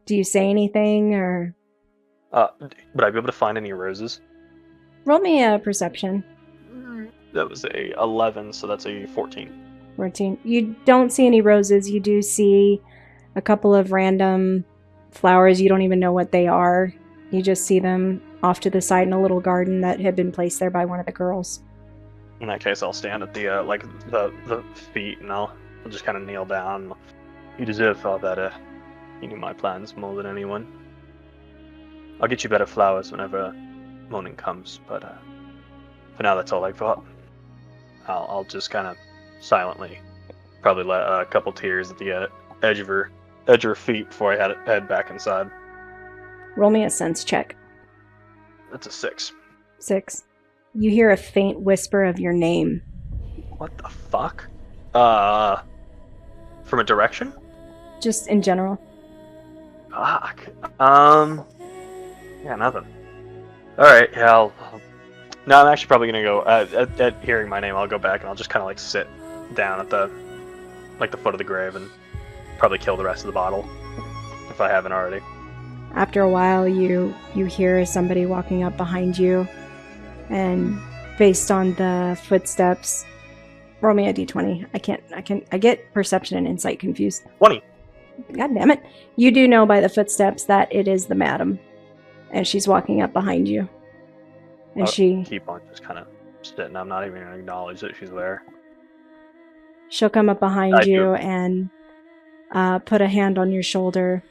Do you say anything or? Would I be able to find any roses? Roll me a perception. That was a 11, so that's a 14. 14. You don't see any roses. You do see a couple of random flowers. You don't even know what they are. You just see them off to the side in a little garden that had been placed there by one of the girls. In that case, I'll stand at the like the feet, and I'll just kind of kneel down. You deserve all better. You knew my plans more than anyone. I'll get you better flowers whenever morning comes, but for now, that's all I've got. I'll just kind of silently probably let a couple tears at the edge of her feet before I head back inside. Roll me a sense check. That's a 6. 6. You hear a faint whisper of your name. What the fuck? From a direction? Just in general. Fuck. Yeah, nothing. Alright, yeah, No, I'm actually probably gonna go, at hearing my name, I'll go back and I'll just kind of like sit down at the foot of the grave and probably kill the rest of the bottle, if I haven't already. After a while, you hear somebody walking up behind you, and based on the footsteps, roll me a d20. I get perception and insight confused. 20. God damn it. You do know by the footsteps that it is the madam, and she's walking up behind you. And she keep on just kind of sitting. I'm not even gonna acknowledge that she's there. She'll come up behind you and put a hand on your shoulder,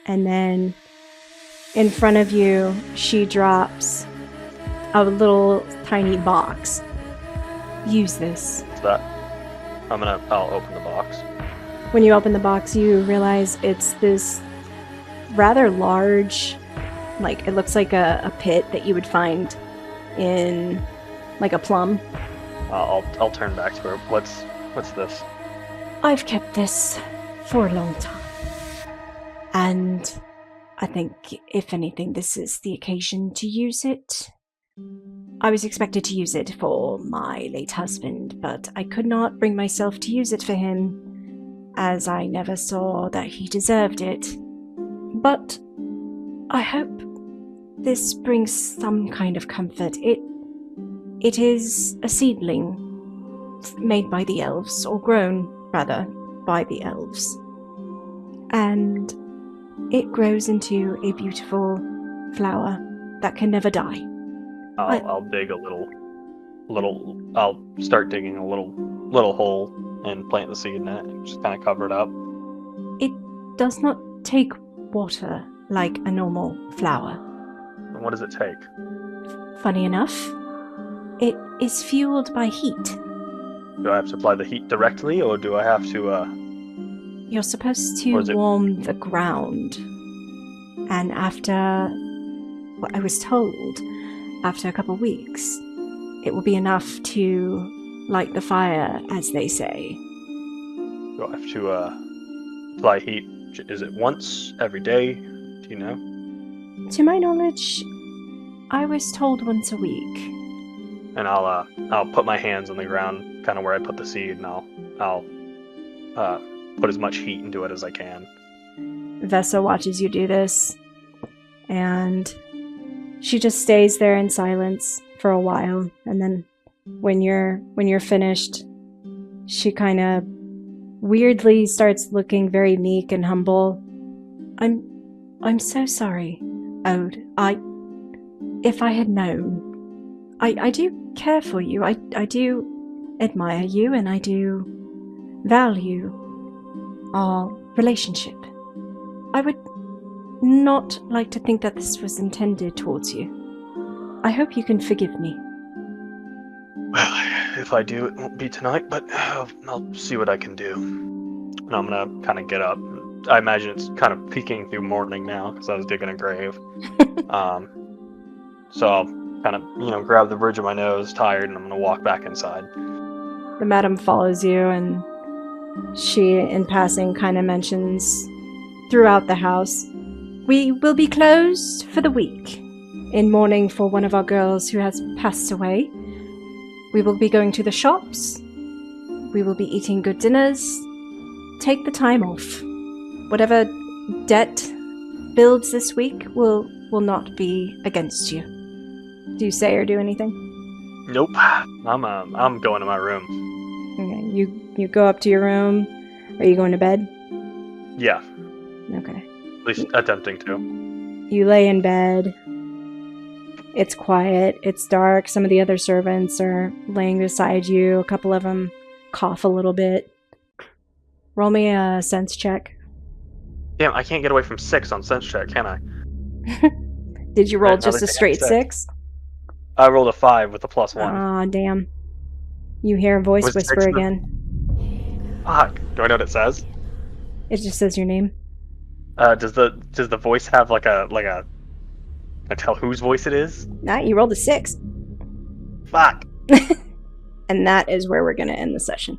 and then in front of you, she drops a little tiny box. Use this. What's that? I'll open the box. When you open the box, you realize it's this rather large, like it looks like a pit that you would find in like a plum. I'll turn back to her. What's this? I've kept this for a long time. And I think, if anything, this is the occasion to use it. I was expected to use it for my late husband, but I could not bring myself to use it for him, as I never saw that he deserved it. But I hope this brings some kind of comfort. It is a seedling made by the elves, or grown, rather, by the elves. And it grows into a beautiful flower that can never die. I'll dig a little. I'll start digging a little hole and plant the seed in it, and just kind of cover it up. It does not take water like a normal flower. And what does it take? Funny enough, it is fueled by heat. Do I have to apply the heat directly, or do I have to? You're supposed Or to is it- warm the ground. And after what I was told, after a couple weeks, it will be enough to light the fire, as they say. Do I have to apply heat? Is it once every day? Do you know? To my knowledge, I was told once a week. And I'll put my hands on the ground, kind of where I put the seed, and I'll put as much heat into it as I can. Vessa watches you do this, and she just stays there in silence for a while, and then when you're finished, she kind of weirdly starts looking very meek and humble. I'm so sorry, Ode. If I had known. I do care for you. I do admire you, and I do value our relationship. I would not like to think that this was intended towards you. I hope you can forgive me. Well, if I do, it won't be tonight, but I'll see what I can do. And I'm gonna kind of get up. I imagine it's kind of peeking through morning now, because I was digging a grave. So I'll kind of, grab the bridge of my nose, tired, and I'm gonna walk back inside. The madam follows you, and she, in passing, kind of mentions throughout the house, we will be closed for the week, in mourning for one of our girls who has passed away. We will be going to the shops. We will be eating good dinners. Take the time off. Whatever debt builds this week will not be against you. Do you say or do anything? Nope. I'm going to my room. Okay, you go up to your room. Are you going to bed? Yeah, Okay. at least attempting to. You lay in bed. It's quiet. It's dark. Some of the other servants are laying beside you. A couple of them cough a little bit. Roll me a sense check. Damn, I can't get away from 6 on sense check, can I? Did you roll Right, just another a thing I straight said. 6? I rolled a 5 with a +1. Ah, damn. You hear a voice Was it whisper six? again. Fuck. Do I know what it says? It just says your name. Does the voice have like a I tell whose voice it is? Nah, you rolled a 6. Fuck. And that is where we're going to end the session.